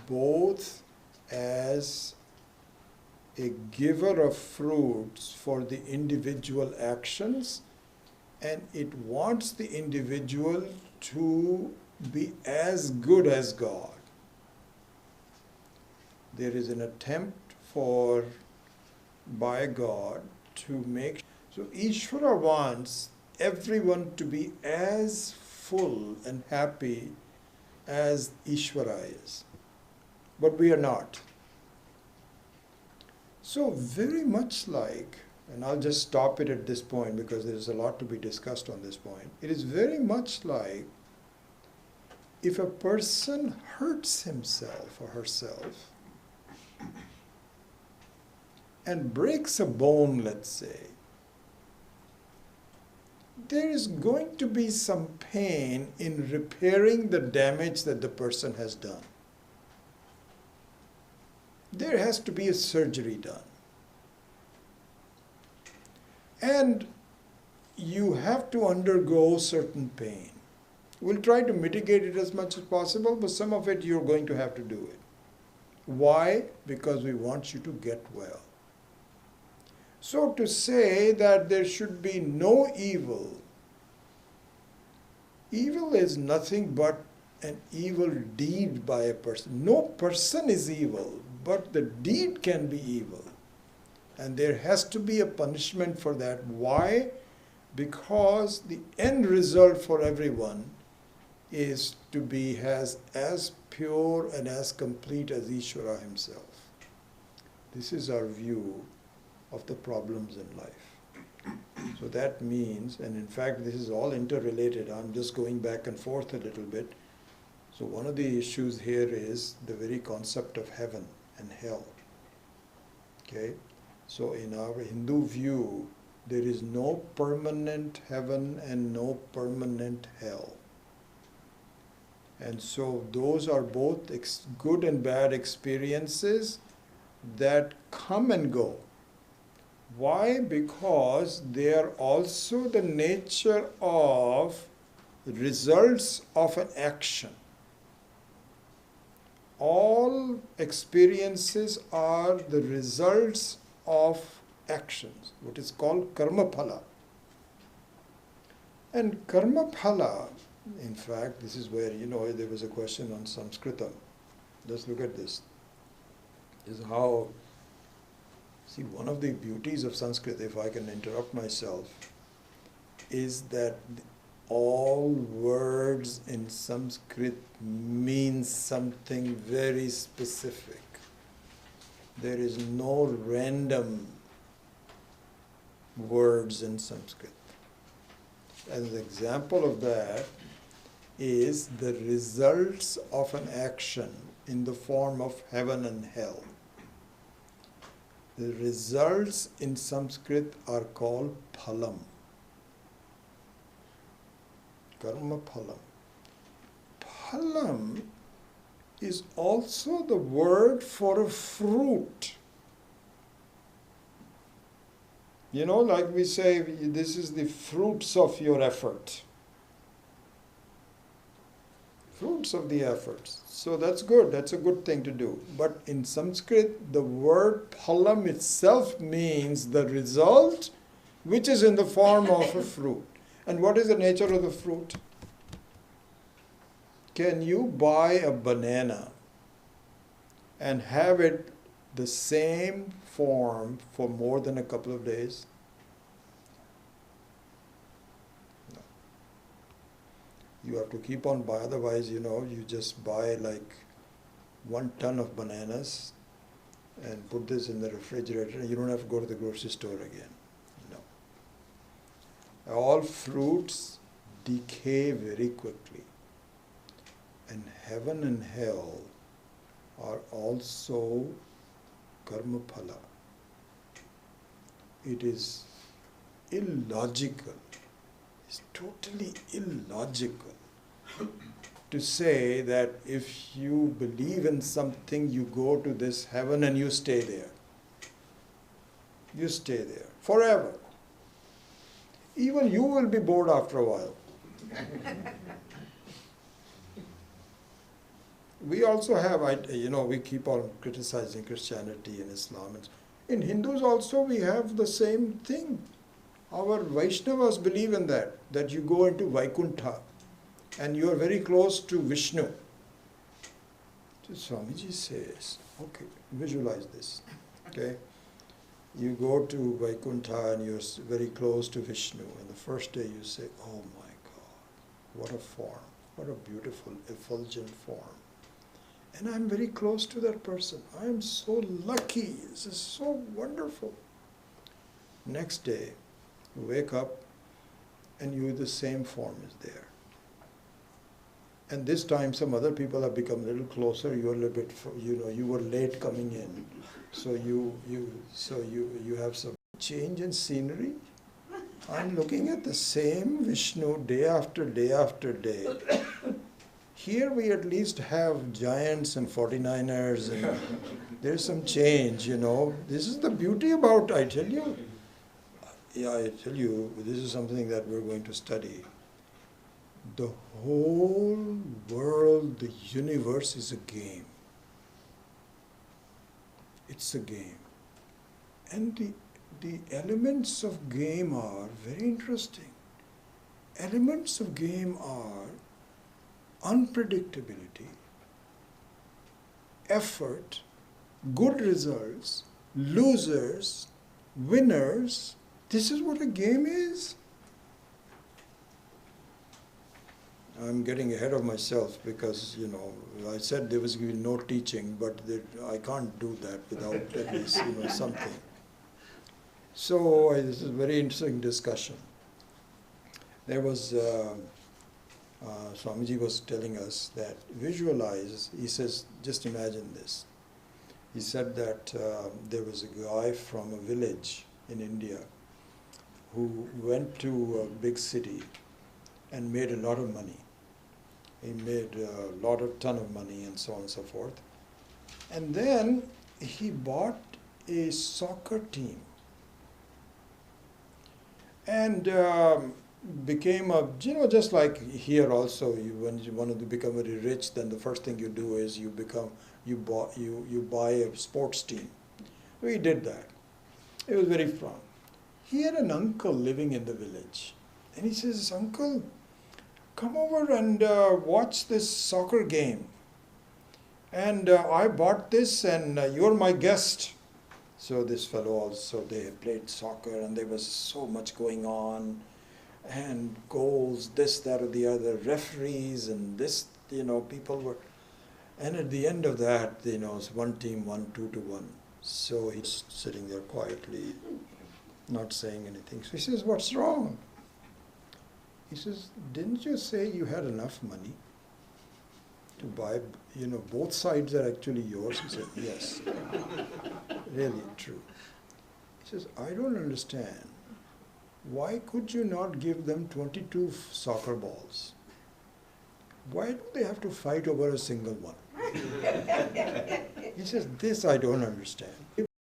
both as a giver of fruits for the individual actions, and it wants the individual to be as good as God. There is an attempt by God to make, so Ishvara wants everyone to be as full and happy as Ishvara is. But we are not. So very much like, and I'll just stop it at this point because there is a lot to be discussed on this point. It is very much like if a person hurts himself or herself and breaks a bone, let's say, there is going to be some pain in repairing the damage that the person has done. There has to be a surgery done. And you have to undergo certain pain. We'll try to mitigate it as much as possible, but some of it you're going to have to do it. Why? Because we want you to get well. So to say that there should be no evil, evil is nothing but an evil deed by a person. No person is evil, but the deed can be evil. And there has to be a punishment for that. Why? Because the end result for everyone is to be as pure and as complete as Ishvara himself. This is our view of the problems in life. So that means, and in fact this is all interrelated, I'm just going back and forth a little bit. So one of the issues here is the very concept of heaven and hell. Okay? So in our Hindu view, there is no permanent heaven and no permanent hell. And so those are both good and bad experiences that come and go. Why? Because they are also the nature of results of an action. All experiences are the results of actions, what is called karma phala. And karma phala, in fact, this is where, there was a question on Sanskritam. Just look at this. This is how, see, one of the beauties of Sanskrit, if I can interrupt myself, is that all words in Sanskrit mean something very specific. There is no random words in Sanskrit. As an example of that is the results of an action in the form of heaven and hell. The results in Sanskrit are called phalam. Karma phalam. Phalam is also the word for a fruit. Like we say, this is the fruits of your effort. Fruits of the efforts. So that's good. That's a good thing to do. But in Sanskrit, the word phalam itself means the result, which is in the form of a fruit. And what is the nature of the fruit? Can you buy a banana and have it the same form for more than a couple of days? No. You have to keep on buying, otherwise, you just buy like 1 ton of bananas and put this in the refrigerator and you don't have to go to the grocery store again. No. All fruits decay very quickly. And heaven and hell are also karma phala. It is illogical, it's totally illogical to say that if you believe in something, you go to this heaven and you stay there. You stay there forever. Even you will be bored after a while. We also have, we keep on criticizing Christianity and Islam. In Hindus also we have the same thing. Our Vaishnavas believe in that you go into Vaikuntha and you are very close to Vishnu. So Swamiji says, okay, visualize this, okay? You go to Vaikuntha and you're very close to Vishnu, and the first day you say, oh my God, what a form, what a beautiful, effulgent form. And I'm very close to that person. I'm so lucky. This is so wonderful. Next day, you wake up and the same form is there. And this time some other people have become a little closer. You're a little bit, you were late coming in. So you have some change in scenery. I'm looking at the same Vishnu day after day after day. Here we at least have Giants and 49ers and there's some change, you know. This is the beauty about, I tell you, this is something that we're going to study. The whole world, the universe is a game. It's a game. And the elements of game are very interesting. Elements of game are unpredictability, effort, good results, losers, winners. This is what a game is. I'm getting ahead of myself because, you know, I said there was going to be no teaching, but I can't do that without at least, you know, something. So this is a very interesting discussion. There was, Swamiji was telling us that visualize, he says, just imagine this. He said that there was a guy from a village in India who went to a big city and made a lot of money. He made a ton of money and so on and so forth. And then he bought a soccer team and became a, you know, just like here also, when you want to become very rich, then the first thing you do is you buy a sports team. We did that. It was very fun. He had an uncle living in the village. And he says, "Uncle, come over and watch this soccer game. And I bought this and you're my guest." So this fellow also, they played soccer and there was so much going on. And goals, this, that, or the other, referees and this, you know, people were. And at the end of that, you know, one team won 2-1. So he's sitting there quietly, not saying anything. So he says, "What's wrong?" He says, "Didn't you say you had enough money to buy, you know, both sides are actually yours?" He said, "Yes." Really true. He says, "I don't understand. Why could you not give them 22 soccer balls? Why do they have to fight over a single one?" He says, "This I don't understand."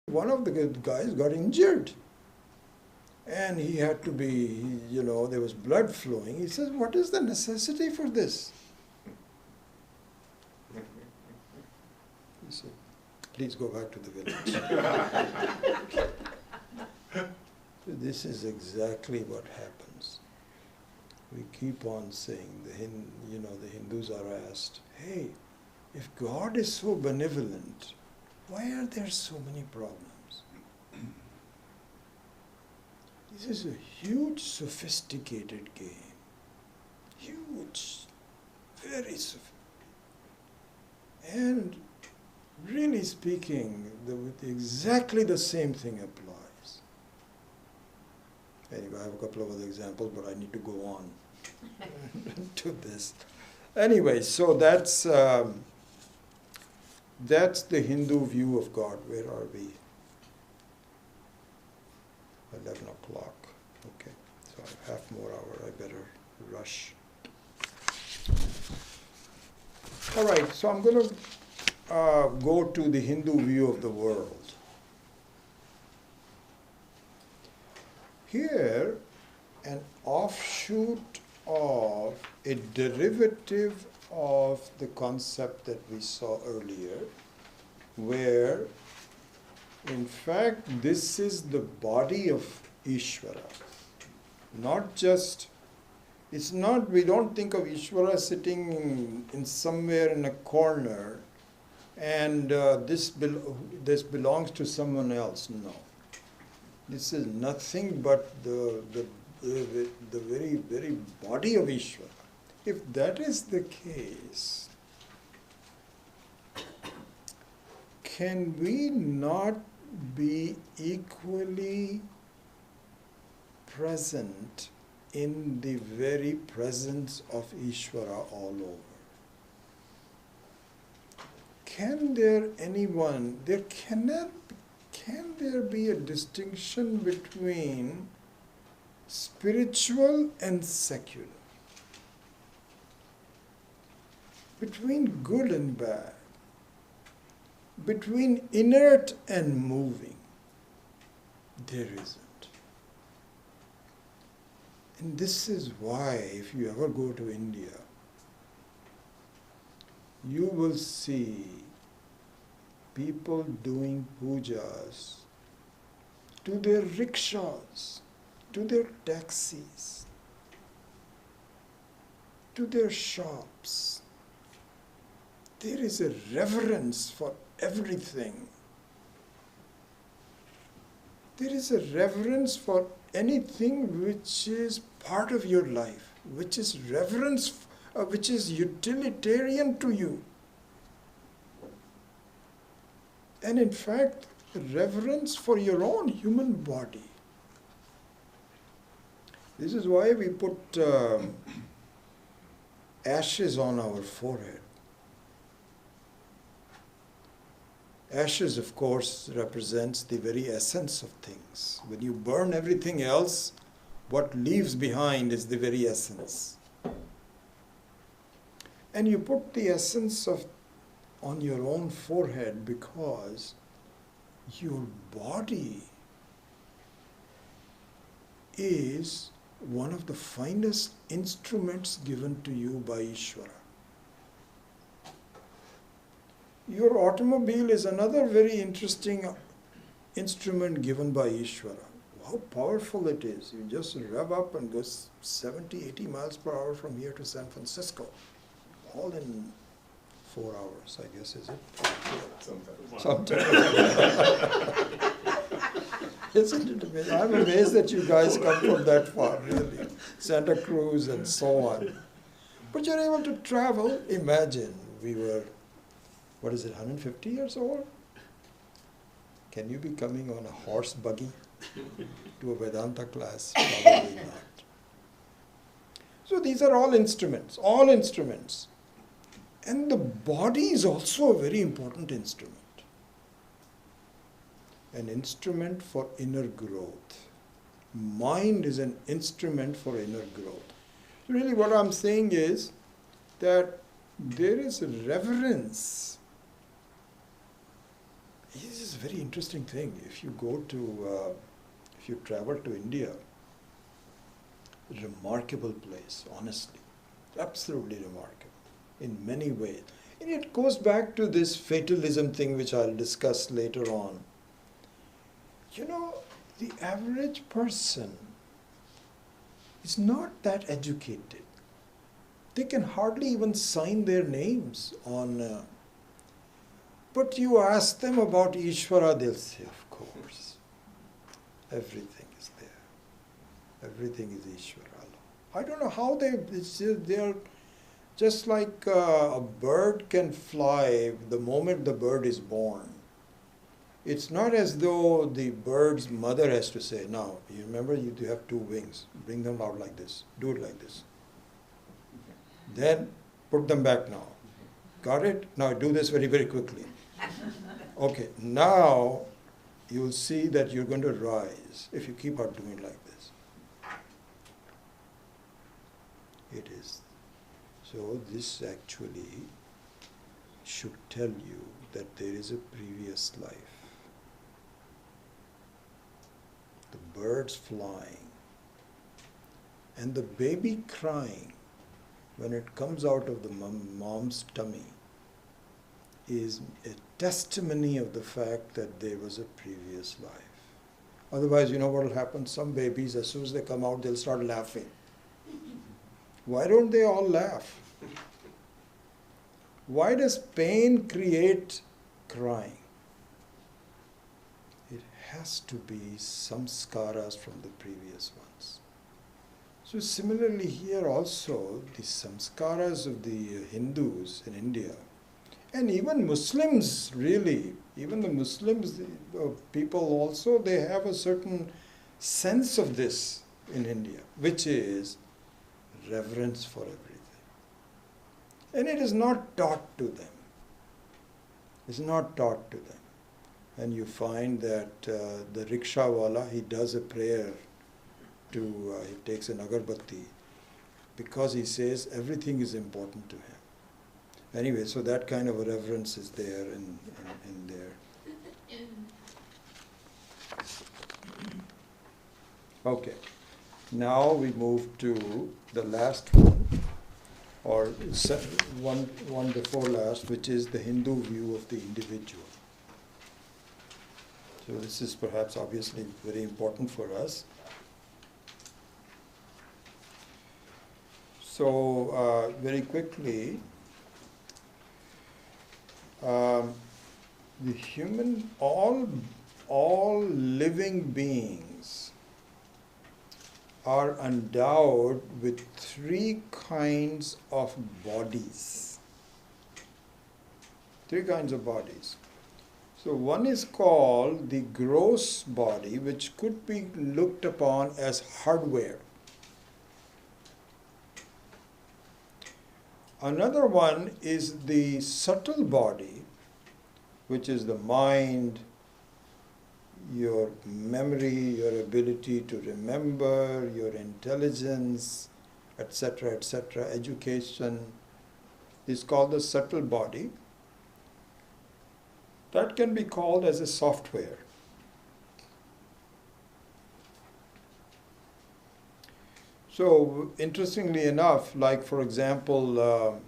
One of the guys got injured. And he had to be, you know, there was blood flowing. He says, "What is the necessity for this?" He said, "Please go back to the village." This is exactly what happens. We keep on saying, the Hindus are asked, "Hey, if God is so benevolent, why are there so many problems?" This is a huge, sophisticated game. Huge, very sophisticated. And really speaking, exactly the same thing applies. Anyway, I have a couple of other examples, but I need to go on to this. Anyway, so that's the Hindu view of God. Where are we? 11 o'clock. Okay, so I have half more hour. I better rush. All right, so I'm going to go to the Hindu view of the world. Here, an offshoot of a derivative of the concept that we saw earlier, where in fact this is the body of Ishvara. Not just, it's not, we don't think of Ishvara sitting in somewhere in a corner and this belongs to someone else. No. This is nothing but the very, very body of Ishvara. If that is the case, can we not be equally present in the very presence of Ishvara all over? Can there can there be a distinction between spiritual and secular, between good and bad, between inert and moving, there isn't. And this is why, if you ever go to India, you will see people doing pujas to their rickshaws, to their taxis, to their shops. There is a reverence for everything. There is a reverence for anything which is part of your life, which is reverence, which is utilitarian to you. And in fact, reverence for your own human body. This is why we put ashes on our forehead. Ashes, of course, represents the very essence of things. When you burn everything else, what leaves behind is the very essence. And you put the essence of on your own forehead because your body is one of the finest instruments given to you by Ishvara. Your automobile is another very interesting instrument given by Ishvara. How powerful it is. You just rev up and go 70, 80 miles per hour from here to San Francisco. All in 4 hours, I guess, is it? Sometimes. Isn't it amazing? I'm amazed that you guys come from that far, really. Santa Cruz and so on. But you're able to travel. Imagine, we were, 150 years old? Can you be coming on a horse buggy to a Vedanta class? Probably not. So these are all instruments, all instruments. And the body is also a very important instrument. An instrument for inner growth. Mind is an instrument for inner growth. Really what I'm saying is that there is a reverence. This is a very interesting thing. If you go to, if you travel to India, remarkable place, honestly. Absolutely remarkable in many ways. And it goes back to this fatalism thing which I'll discuss later on. You know, the average person is not that educated. They can hardly even sign their names on... but you ask them about Ishvara, they'll say, of course. Everything is there. Everything is Ishvara. I don't know how they're just like a bird can fly the moment the bird is born. It's not as though the bird's mother has to say, now, you remember you have 2 wings, bring them out like this, do it like this. Then put them back now. Got it? Now do this very, very quickly. Okay, now you'll see that you're going to rise if you keep on doing like this. It is. So this actually should tell you that there is a previous life. The birds flying and the baby crying when it comes out of the mom's tummy is a testimony of the fact that there was a previous life. Otherwise, you know what will happen? Some babies, as soon as they come out, they'll start laughing. Why don't they all laugh? Why does pain create crying? It has to be samskaras from the previous ones. So similarly here also, the samskaras of the Hindus in India, and even Muslims really, even the Muslims, people also, they have a certain sense of this in India, which is reverence for everything. And it is not taught to them. It's not taught to them. And you find that the rickshawala, he does a prayer he takes an agarbatti because he says everything is important to him. Anyway, so that kind of a reverence is there in there. Okay, now we move to the last one, or one before last, which is the Hindu view of the individual. So this is perhaps obviously very important for us. So very quickly, the human, all living beings are endowed with three kinds of bodies. Three kinds of bodies. So one is called the gross body, which could be looked upon as hardware. Another one is the subtle body, which is the mind, your memory, your ability to remember, your intelligence, etc., etc., education, is called the subtle body. That can be called as a software. So, interestingly enough, like for example,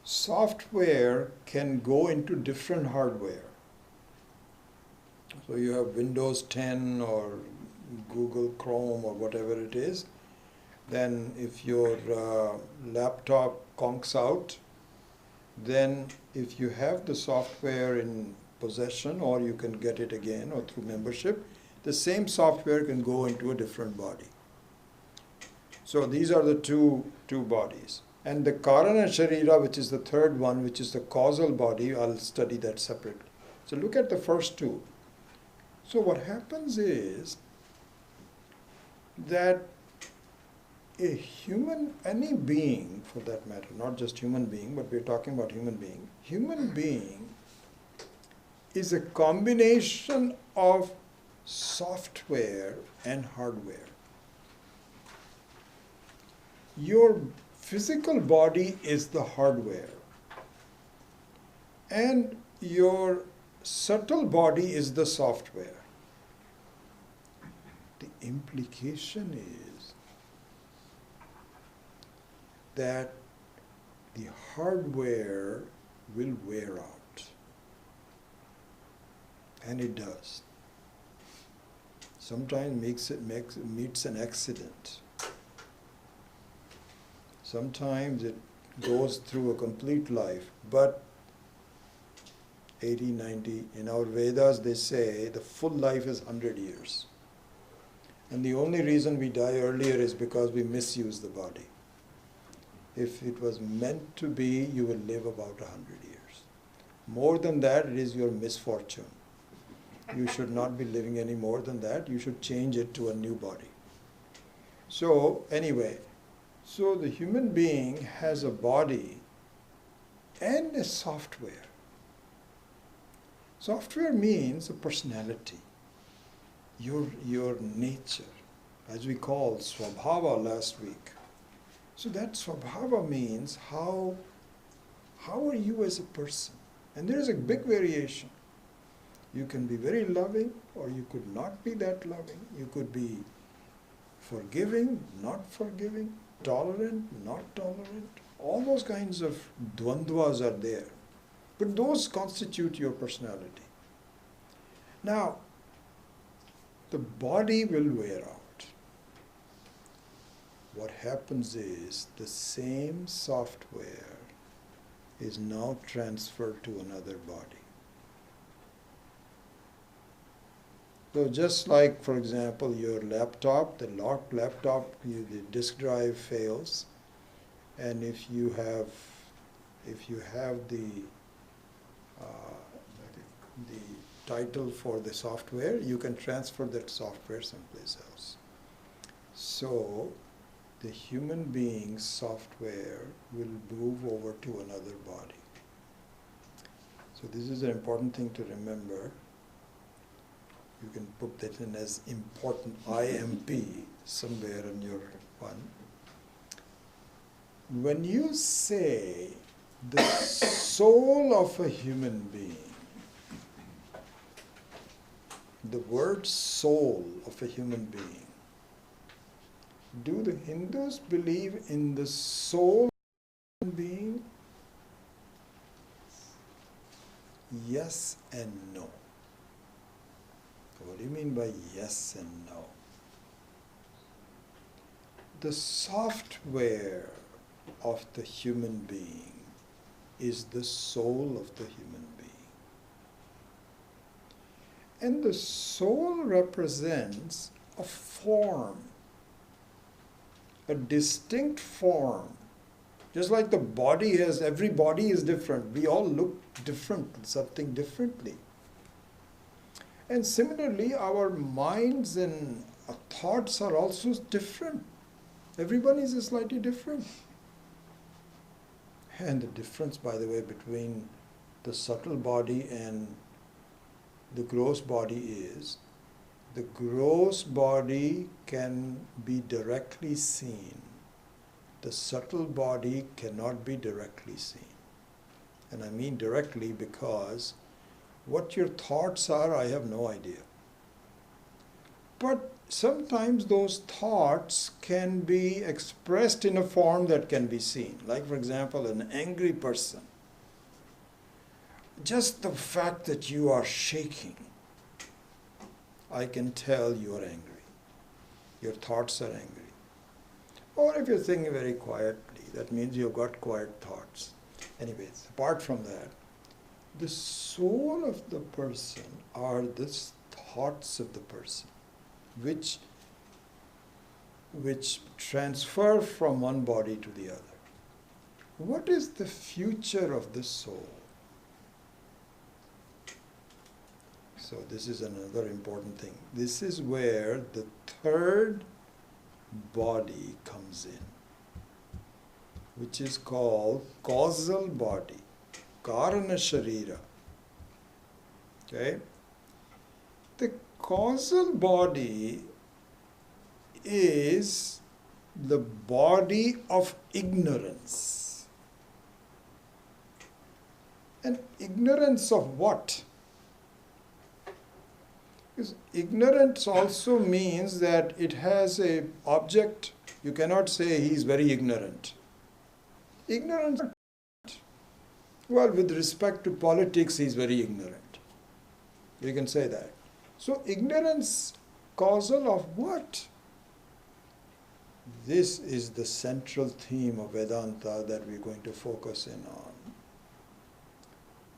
software can go into different hardware. So you have Windows 10 or Google Chrome or whatever it is. Then if your laptop conks out, then if you have the software in possession, or you can get it again or through membership, the same software can go into a different body. So these are the two bodies. And the Karana Sharira, which is the third one, which is the causal body, I'll study that separately. So look at the first two. So what happens is that a human, any being for that matter, not just human being, but we're talking about human being is a combination of software and hardware. Your physical body is the hardware, and your subtle body is the software. The implication is that the hardware will wear out, and it does. Sometimes meets an accident. Sometimes it goes through a complete life, but 80, 90, in our Vedas they say the full life is 100 years. And the only reason we die earlier is because we misuse the body. If it was meant to be, you will live about 100 years. More than that, it is your misfortune. You should not be living any more than that. You should change it to a new body. So anyway, so the human being has a body and a software. Software means a personality, your nature, as we called Swabhava last week. So that Swabhava means how are you as a person? And there is a big variation. You can be very loving, or you could not be that loving. You could be forgiving, not forgiving, tolerant, not tolerant. All those kinds of dvandvas are there. But those constitute your personality. Now, the body will wear out. What happens is the same software is now transferred to another body. So just like, for example, your laptop, the laptop, the disk drive fails, and if you have the title for the software, you can transfer that software someplace else. So the human being's software will move over to another body. So this is an important thing to remember. You can put that in as important IMP somewhere in your one. When you say the soul of a human being, the word soul of a human being, do the Hindus believe in the soul of a human being? Yes and no. What do you mean by yes and no? The software of the human being is the soul of the human being. And the soul represents a form, a distinct form. Just like the body has, every body is different. We all look different, something differently. And similarly, our minds and thoughts are also different. Everyone is slightly different. And the difference, by the way, between the subtle body and the gross body is, the gross body can be directly seen. The subtle body cannot be directly seen. And I mean directly because what your thoughts are, I have no idea. But sometimes those thoughts can be expressed in a form that can be seen. Like, for example, an angry person. Just the fact that you are shaking, I can tell you are angry. Your thoughts are angry. Or if you're thinking very quietly, that means you've got quiet thoughts. Anyways, apart from that, the soul of the person are the thoughts of the person, which transfer from one body to the other. What is the future of the soul? So this is another important thing. This is where the third body comes in, which is called causal body, karana sharira. Okay? The causal body is the body of ignorance. And ignorance of what? Because ignorance also means that it has a object. You cannot say he is very ignorant. Ignorance. Well, with respect to politics, he is very ignorant. You can say that. So ignorance causal of what? This is the central theme of Vedanta that we're going to focus in on,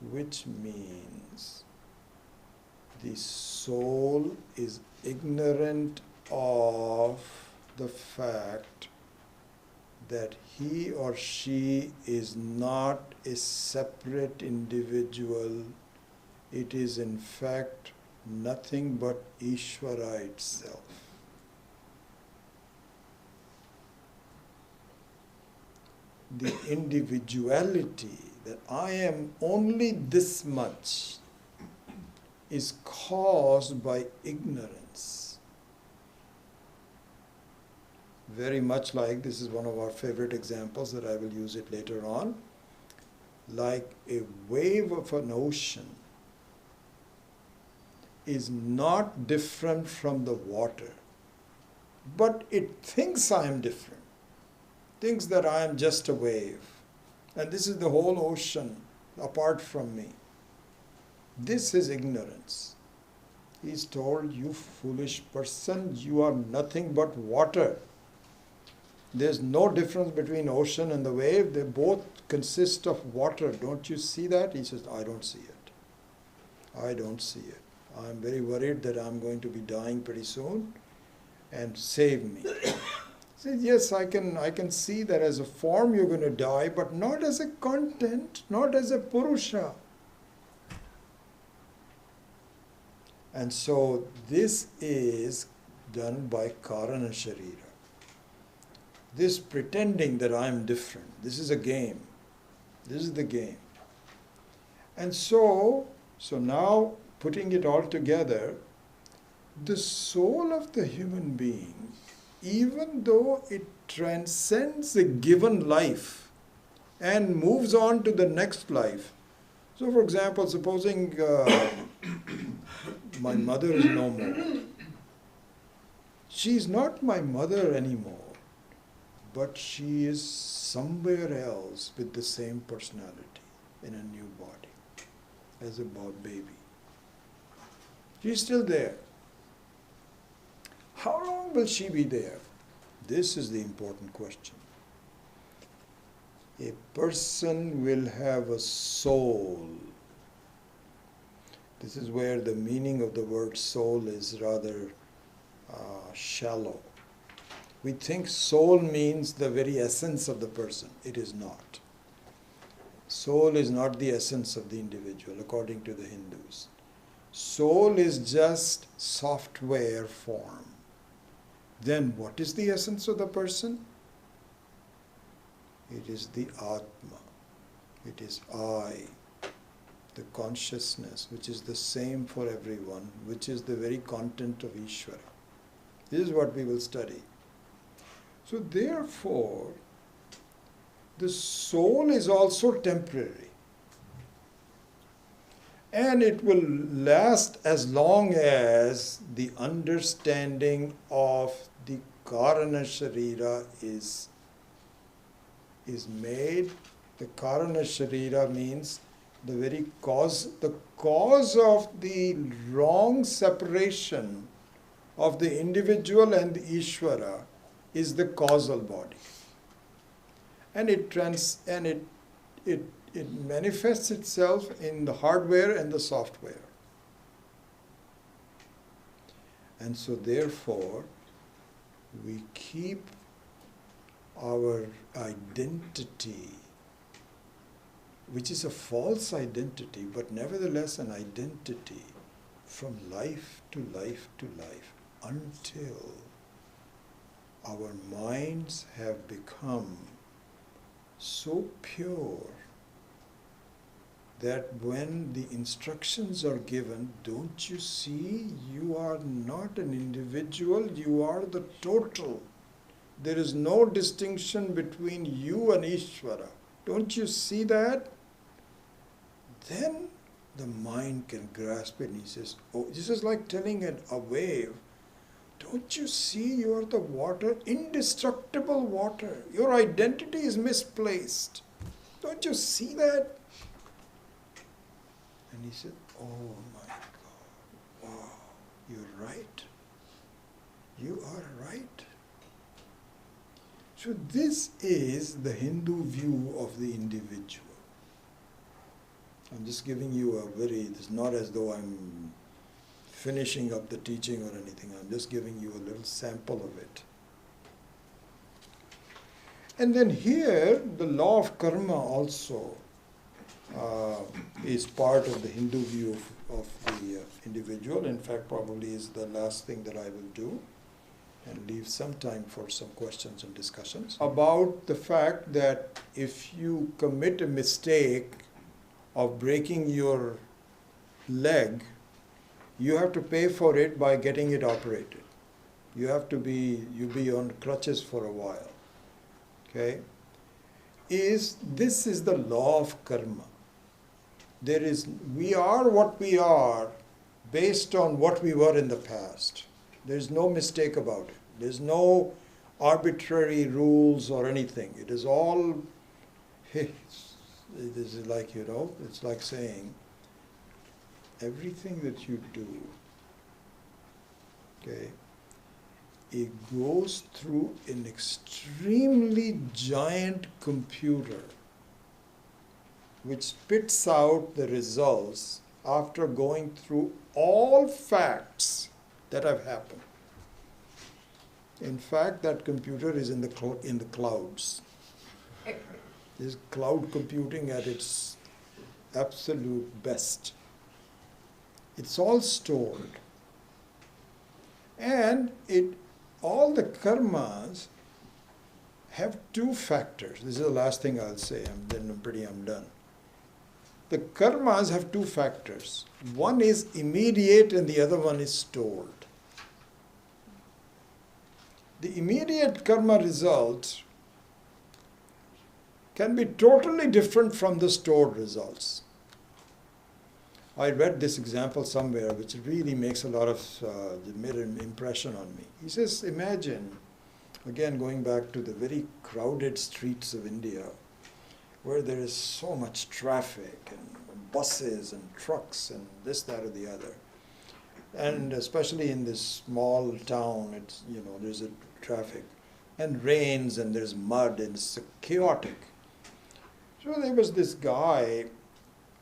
which means the soul is ignorant of the fact that he or she is not a separate individual. It is in fact nothing but Ishvara itself. The individuality, that I am only this much, is caused by ignorance. Very much like, this is one of our favorite examples that I will use it later on, like a wave of an ocean is not different from the water, but it thinks I am different, thinks that I am just a wave, and this is the whole ocean apart from me. This is ignorance. He is told, you foolish person, you are nothing but water. There's no difference between ocean and the wave. They both consist of water. Don't you see that? He says, I don't see it. I don't see it. I'm very worried that I'm going to be dying pretty soon, and save me. He says, yes, I can see that as a form you're going to die, but not as a content, not as a Purusha. And so this is done by Karana Sharira. This pretending that I'm different, this is a game. This is the game. And so now putting it all together, the soul of the human being, even though it transcends a given life and moves on to the next life. So for example, supposing my mother is no more. She is not my mother anymore, but she is somewhere else with the same personality in a new body, as a baby. She is still there. How long will she be there? This is the important question. A person will have a soul. This is where the meaning of the word soul is rather shallow. We think soul means the very essence of the person. It is not. Soul is not the essence of the individual, according to the Hindus. Soul is just software form. Then what is the essence of the person? It is the Atma. It is I, the consciousness, which is the same for everyone, which is the very content of Ishvara. This is what we will study. So therefore, the soul is also temporary. And it will last as long as the understanding of the Karana Sharira is made. The Karana Sharira means the very cause of the wrong separation of the individual and the Ishvara is the causal body. And it manifests itself in the hardware and the software. And so therefore, we keep our identity, which is a false identity, but nevertheless an identity, from life to life to life, until our minds have become so pure that when the instructions are given, don't you see, you are not an individual, you are the total. There is no distinction between you and Ishvara. Don't you see that? Then the mind can grasp it, and he says, oh, this is like telling a wave, don't you see you are the water, indestructible water. Your identity is misplaced. Don't you see that? And he said, oh my God, wow, you're right. You are right. So this is the Hindu view of the individual. I'm just giving you it's not as though I'm finishing up the teaching or anything. I'm just giving you a little sample of it. And then here, the law of karma also is part of the Hindu view of the individual. In fact, probably is the last thing that I will do, and leave some time for some questions and discussions about the fact that if you commit a mistake of breaking your leg, you have to pay for it by getting it operated. You'll be on crutches for a while. Okay? This is the law of karma. We are what we are based on what we were in the past. There's no mistake about it. There's no arbitrary rules or anything. It is all, it is like, it's like saying, everything that you do, okay, it goes through an extremely giant computer which spits out the results after going through all facts that have happened. In fact, that computer is in the clouds. This is cloud computing at its absolute best. It's all stored. And all the karmas have two factors. This is the last thing I'll say, I'm done. The karmas have two factors. One is immediate and the other one is stored. the immediate karma result can be totally different from the stored results. I read this example somewhere which really makes a lot of, made an impression on me. He says, imagine, again going back to the very crowded streets of India, where there is so much traffic and buses and trucks and this, that, or the other. And especially in this small town, it's, there's a traffic and rains and there's mud and it's chaotic. So there was this guy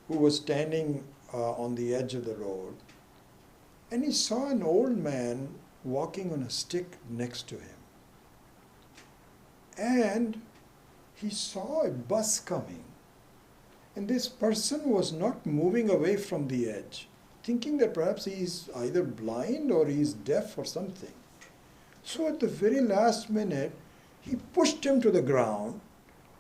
who was standing on the edge of the road, and he saw an old man walking on a stick next to him. And he saw a bus coming, and this person was not moving away from the edge, thinking that perhaps he's either blind or he's deaf or something. So at the very last minute, he pushed him to the ground,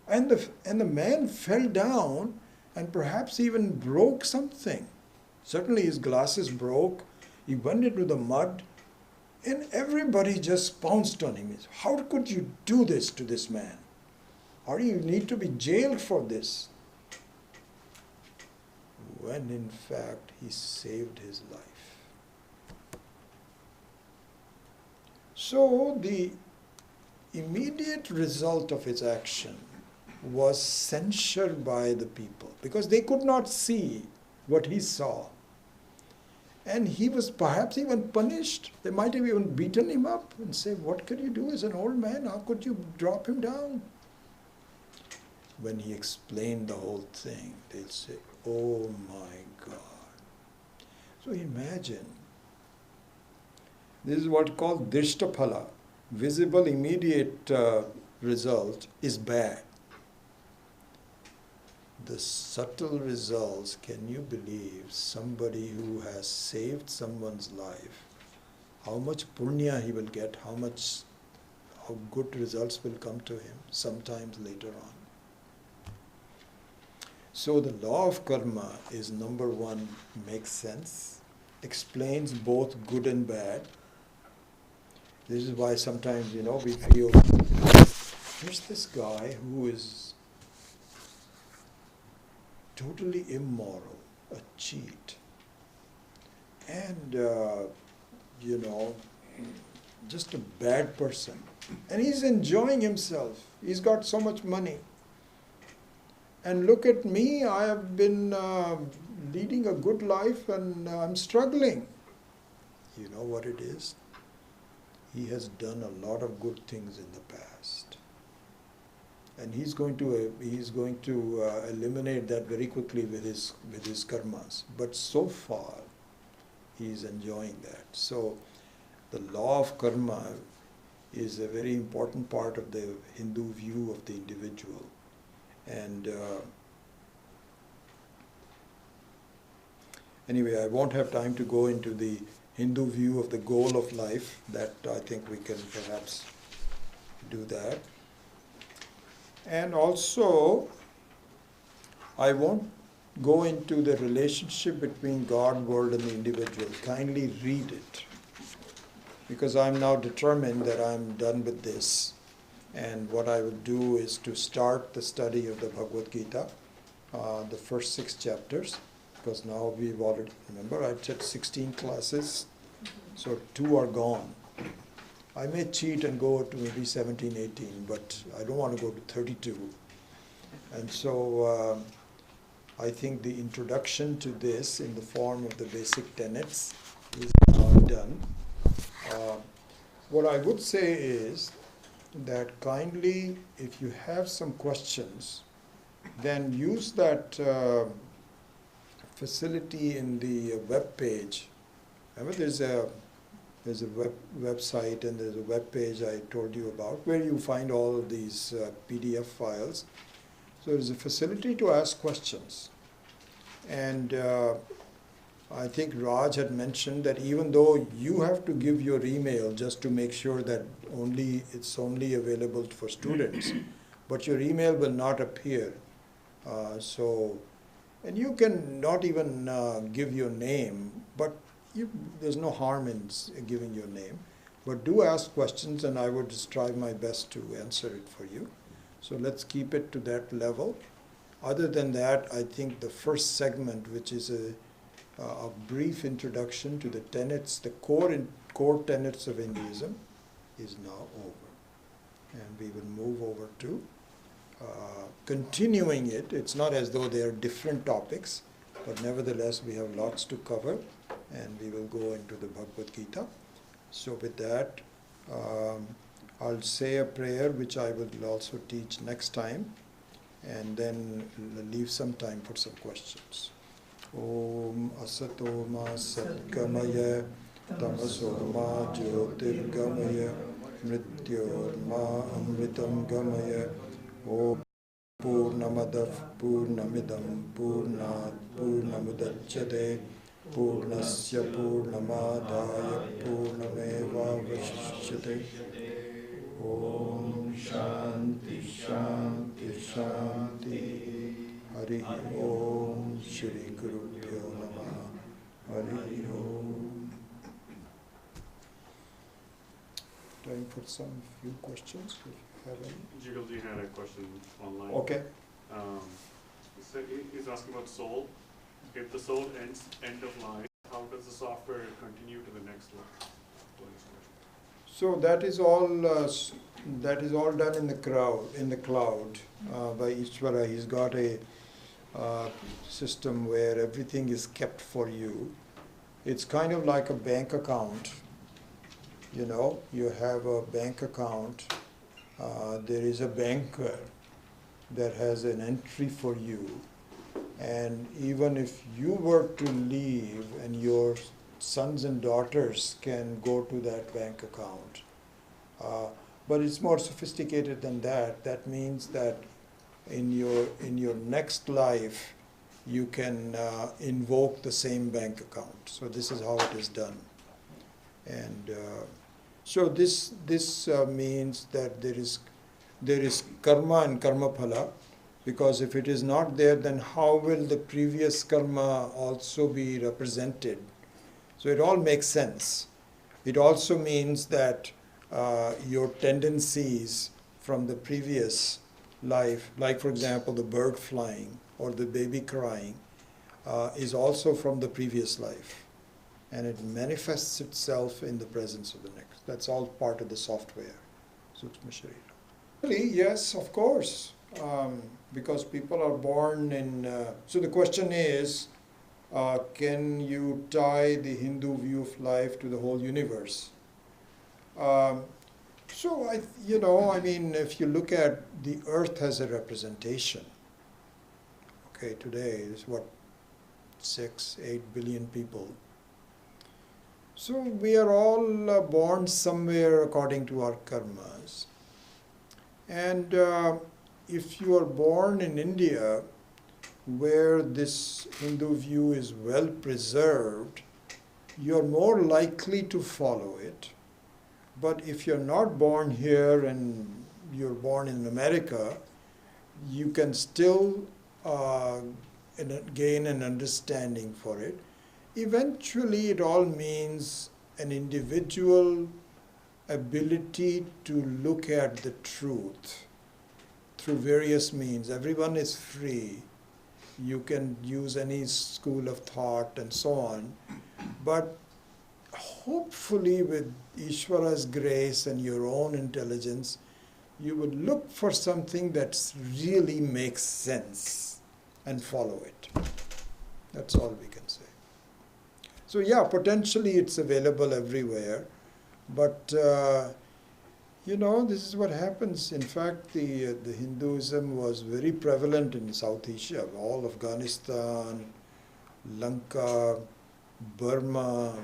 and the man fell down and perhaps even broke something. Certainly his glasses broke, he went into the mud, and everybody just pounced on him. How could you do this to this man? Or you need to be jailed for this. When in fact he saved his life. So the immediate result of his action was censured by the people because they could not see what he saw. And he was perhaps even punished. They might have even beaten him up and say, what could you do as an old man? How could you drop him down? When he explained the whole thing, they'll say, oh my God. So imagine, this is what's called Drishtaphala. Visible immediate result is bad. The subtle results, can you believe somebody who has saved someone's life, how much punya he will get, how good results will come to him sometimes later on. So the law of karma is number one, makes sense, explains both good and bad. This is why sometimes, we feel, here's this guy who is totally immoral, a cheat, and, just a bad person. And he's enjoying himself. He's got so much money. And look at me, I have been leading a good life and I'm struggling. You know what it is? He has done a lot of good things in the past. And he's going to eliminate that very quickly with his karmas. But so far, he's enjoying that. So the law of karma is a very important part of the Hindu view of the individual. And anyway, I won't have time to go into the Hindu view of the goal of life. That I think we can perhaps do that. And also, I won't go into the relationship between God, world, and the individual. Kindly read it. Because I'm now determined that I'm done with this. And what I will do is to start the study of the Bhagavad Gita, the first 6 chapters, because now we've already, remember I said 16 classes, so 2 are gone. I may cheat and go to maybe 17, 18, but I don't want to go to 32. And so I think the introduction to this in the form of the basic tenets is now done. What I would say is that kindly, if you have some questions, then use that facility in the web page. Remember, there's a website and there's a web page I told you about where you find all of these PDF files. So there's a facility to ask questions. And I think Raj had mentioned that even though you have to give your email just to make sure that it's only available for students, but your email will not appear. And you can not even give your name, but there's no harm in giving your name. But do ask questions and I would strive my best to answer it for you. So let's keep it to that level. Other than that, I think the first segment, which is a brief introduction to the tenets, the core tenets of Hinduism, is now over. And we will move over to continuing it. It's not as though they are different topics, but nevertheless we have lots to cover, and we will go into the Bhagavad Gita. So with that, I'll say a prayer which I will also teach next time, and then leave some time for some questions. Om Asato Ma Satgamaya Tamaso Ma Jyotirgamaya Mrityor Ma Amritam Gamaya Om Purnamadav Purnamidam Purnat Purnamudachyate Purnasya Purnamadaya Purnameva Vashishyate. Om Shanti Shanti Shanti. Hari Om Shri Gurubhyo Namah. Hari Om. Time for some few questions, if you have any. Jigalji had a question online. Okay. So he's asking about soul. If the soul ends end of life, how does the software continue to the next life? So that is all done in the cloud by Ishvara. He's got a system where everything is kept for you. It's kind of like a bank account. You know, you have a bank account. There is a banker that has an entry for you. And even if you were to leave and your sons and daughters can go to that bank account. But it's more sophisticated than that. That means that in your next life, you can invoke the same bank account. So this is how it is done. And so this means that there is karma and karma phala. Because if it is not there, then how will the previous karma also be represented? So it all makes sense. It also means that your tendencies from the previous life, like for example the bird flying or the baby crying, is also from the previous life. And it manifests itself in the presence of the next. That's all part of the software. Sukshma Sharira. Really, yes, of course. Because people are born in... so the question is, can you tie the Hindu view of life to the whole universe? So, if you look at the earth as a representation, okay, today is 6-8 billion people. So we are all born somewhere according to our karmas. And if you are born in India, where this Hindu view is well preserved, you're more likely to follow it. But if you're not born here and you're born in America, you can still gain an understanding for it. Eventually, it all means an individual ability to look at the truth through various means. Everyone is free. You can use any school of thought and so on. But hopefully with Ishvara's grace and your own intelligence, you would look for something that really makes sense and follow it. That's all we can say. So yeah, potentially it's available everywhere. But, this is what happens. In fact, the Hinduism was very prevalent in South Asia, all Afghanistan, Lanka, Burma,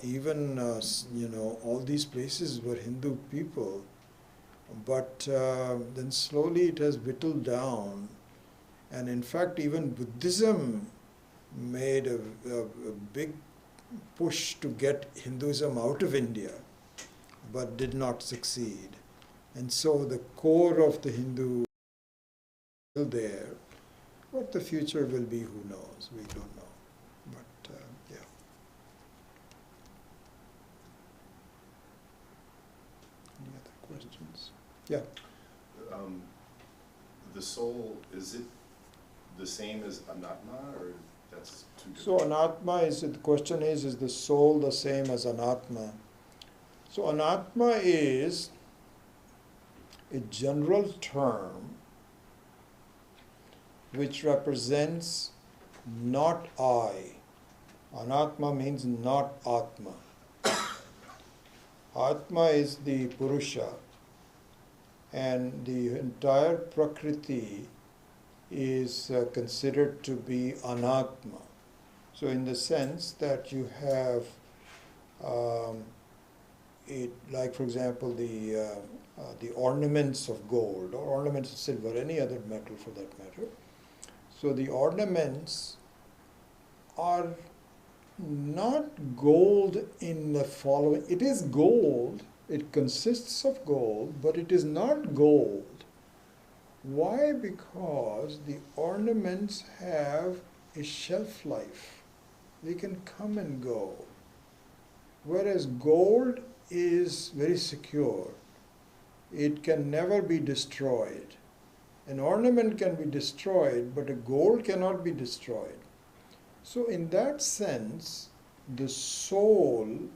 even, all these places were Hindu people. But then slowly it has whittled down. And in fact, even Buddhism made a big push to get Hinduism out of India, but did not succeed. And so the core of the Hindu is still there. What the future will be, who knows? We don't know. But, yeah. Yeah. The soul, is it the same as anatma, or that's two different? So anatma is, the question is the soul the same as anatma? So anatma is a general term which represents not I. Anatma means not Atma. Atma is the Purusha, and the entire Prakriti is considered to be Anatma. So in the sense that you have it, like for example the ornaments of gold or ornaments of silver, any other metal for that matter. So the ornaments are not gold in the following. It is gold, it consists of gold, but it is not gold. Why? Because the ornaments have a shelf life. They can come and go. Whereas gold is very secure. It can never be destroyed. An ornament can be destroyed, but a gold cannot be destroyed. So in that sense, the soul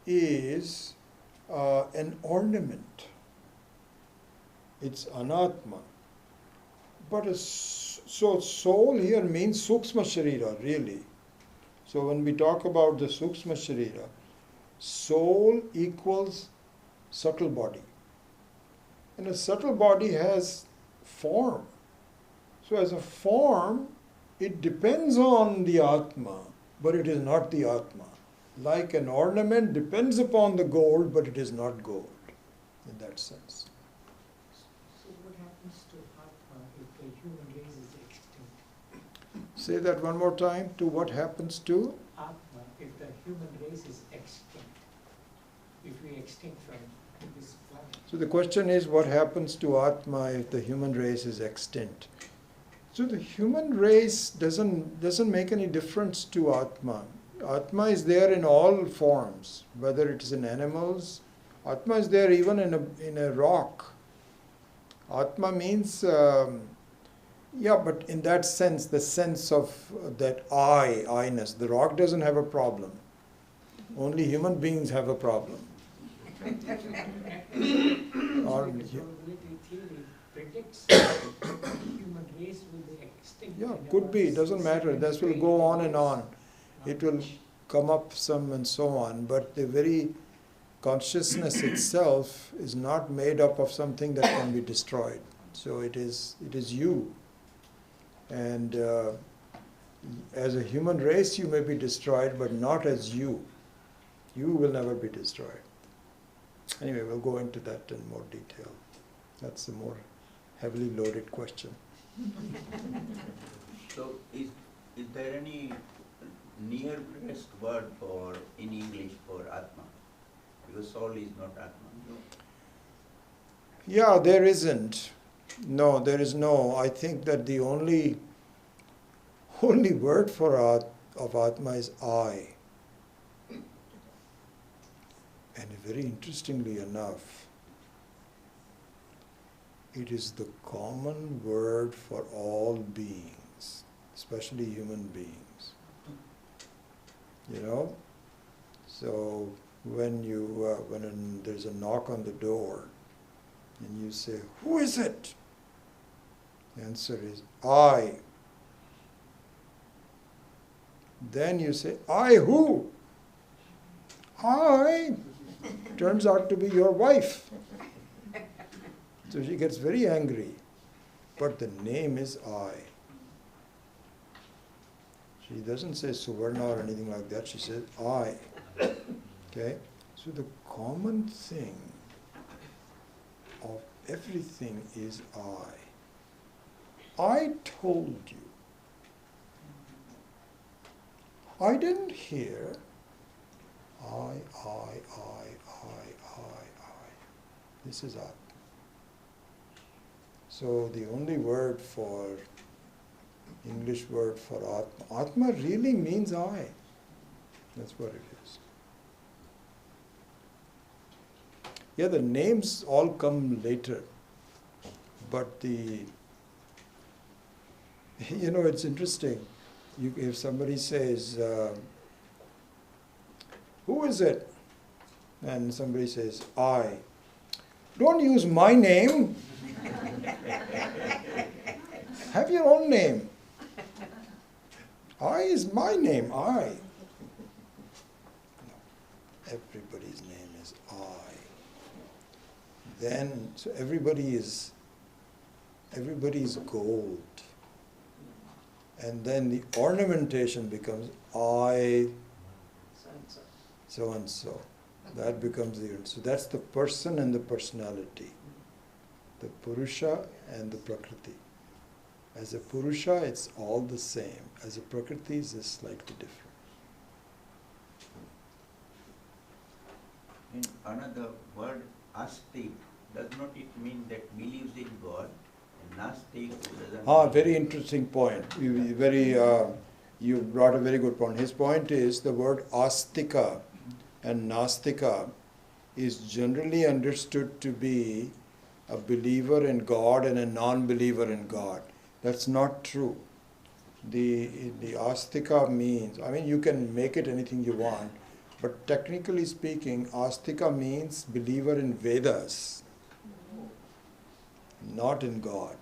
is an ornament. It's anatma. But so soul here means sukshma sharira, really. So when we talk about the sukshma sharira, soul equals subtle body. And a subtle body has form. So as a form, it depends on the Atma, but it is not the Atma. Like an ornament depends upon the gold, but it is not gold, in that sense. So what happens to Atma if the human race is extinct? Say that one more time. To what happens to? Atma, if the human race is extinct, if we extinct from this planet. So the question is, what happens to Atma if the human race is extinct? So the human race doesn't make any difference to Atma. Atma is there in all forms, whether it is in animals. Atma is there even in a rock. Atma means, but in that sense, the sense of that I-ness. The rock doesn't have a problem. Only human beings have a problem. Probability theory predicts the human race will be extinct. Yeah, in could about be. It doesn't matter. 7 This to will 8 go on and years. on. It will come up some and so on. But the very consciousness itself is not made up of something that can be destroyed. So it is you. And as a human race you may be destroyed, but not as you. You will never be destroyed. Anyway, we'll go into that in more detail. That's a more heavily loaded question. So is there any near-pressed word for in English for Atma? Because soul is not Atma. No. Yeah, there isn't. No, there is no. I think that the only word for of Atma is I. And very interestingly enough, it is the common word for all beings, especially human beings. You know? So when there's a knock on the door and you say, "Who is it?" The answer is, "I." Then you say, "I who?" "I." Turns out to be your wife. So she gets very angry. But the name is I. She doesn't say Suvarna or anything like that. She says I. Okay? So the common thing of everything is I. I told you. I didn't hear. I. This is Atma. So the only word for, English word for Atma really means I. That's what it is. Yeah, the names all come later. But the, it's interesting. If somebody says, who is it? And somebody says, I. Don't use my name. Have your own name. I is my name, I. No, everybody's name is I. Then, so everybody is gold. And then the ornamentation becomes I, so and so. That becomes the, so that's the person and the personality. The Purusha and the Prakriti. As a Purusha, it's all the same. As a Prakriti, it's just slightly different. In another word, astik, does not it mean that believes in God? And nastik doesn't. Very interesting point. You brought a very good point. His point is the word astika and nastika is generally understood to be a believer in God and a non-believer in God. That's not true. The astika means, you can make it anything you want, but technically speaking, astika means believer in Vedas, not in God.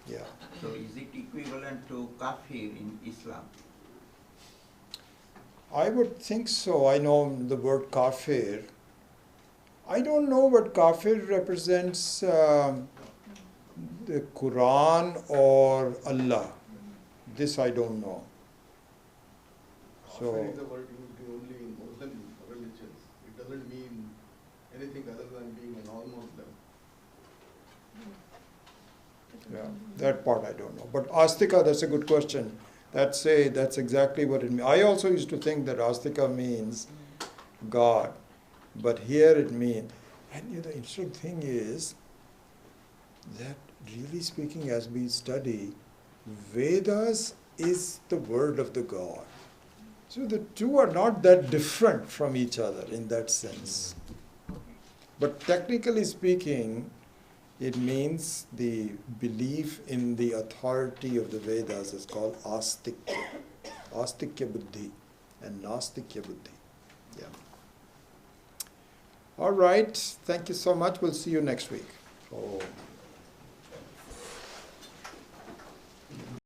Yeah. So is it equivalent to kafir in Islam? I would think so. I know the word kafir. I don't know what kafir represents, the Quran or Allah. This I don't know. Kafir is the word used only in Muslim religions. It doesn't mean anything other than being a non-Muslim. Yeah, that part I don't know. But astika, that's a good question. That's exactly what it means. I also used to think that astika means God, but here it means. And the interesting thing is that, really speaking, as we study, Vedas is the word of the God. So the two are not that different from each other in that sense. But technically speaking, it means the belief in the authority of the Vedas is called astikya. Astikya buddhi and nastikya buddhi. Yeah. All right. Thank you so much. We'll see you next week. Oh.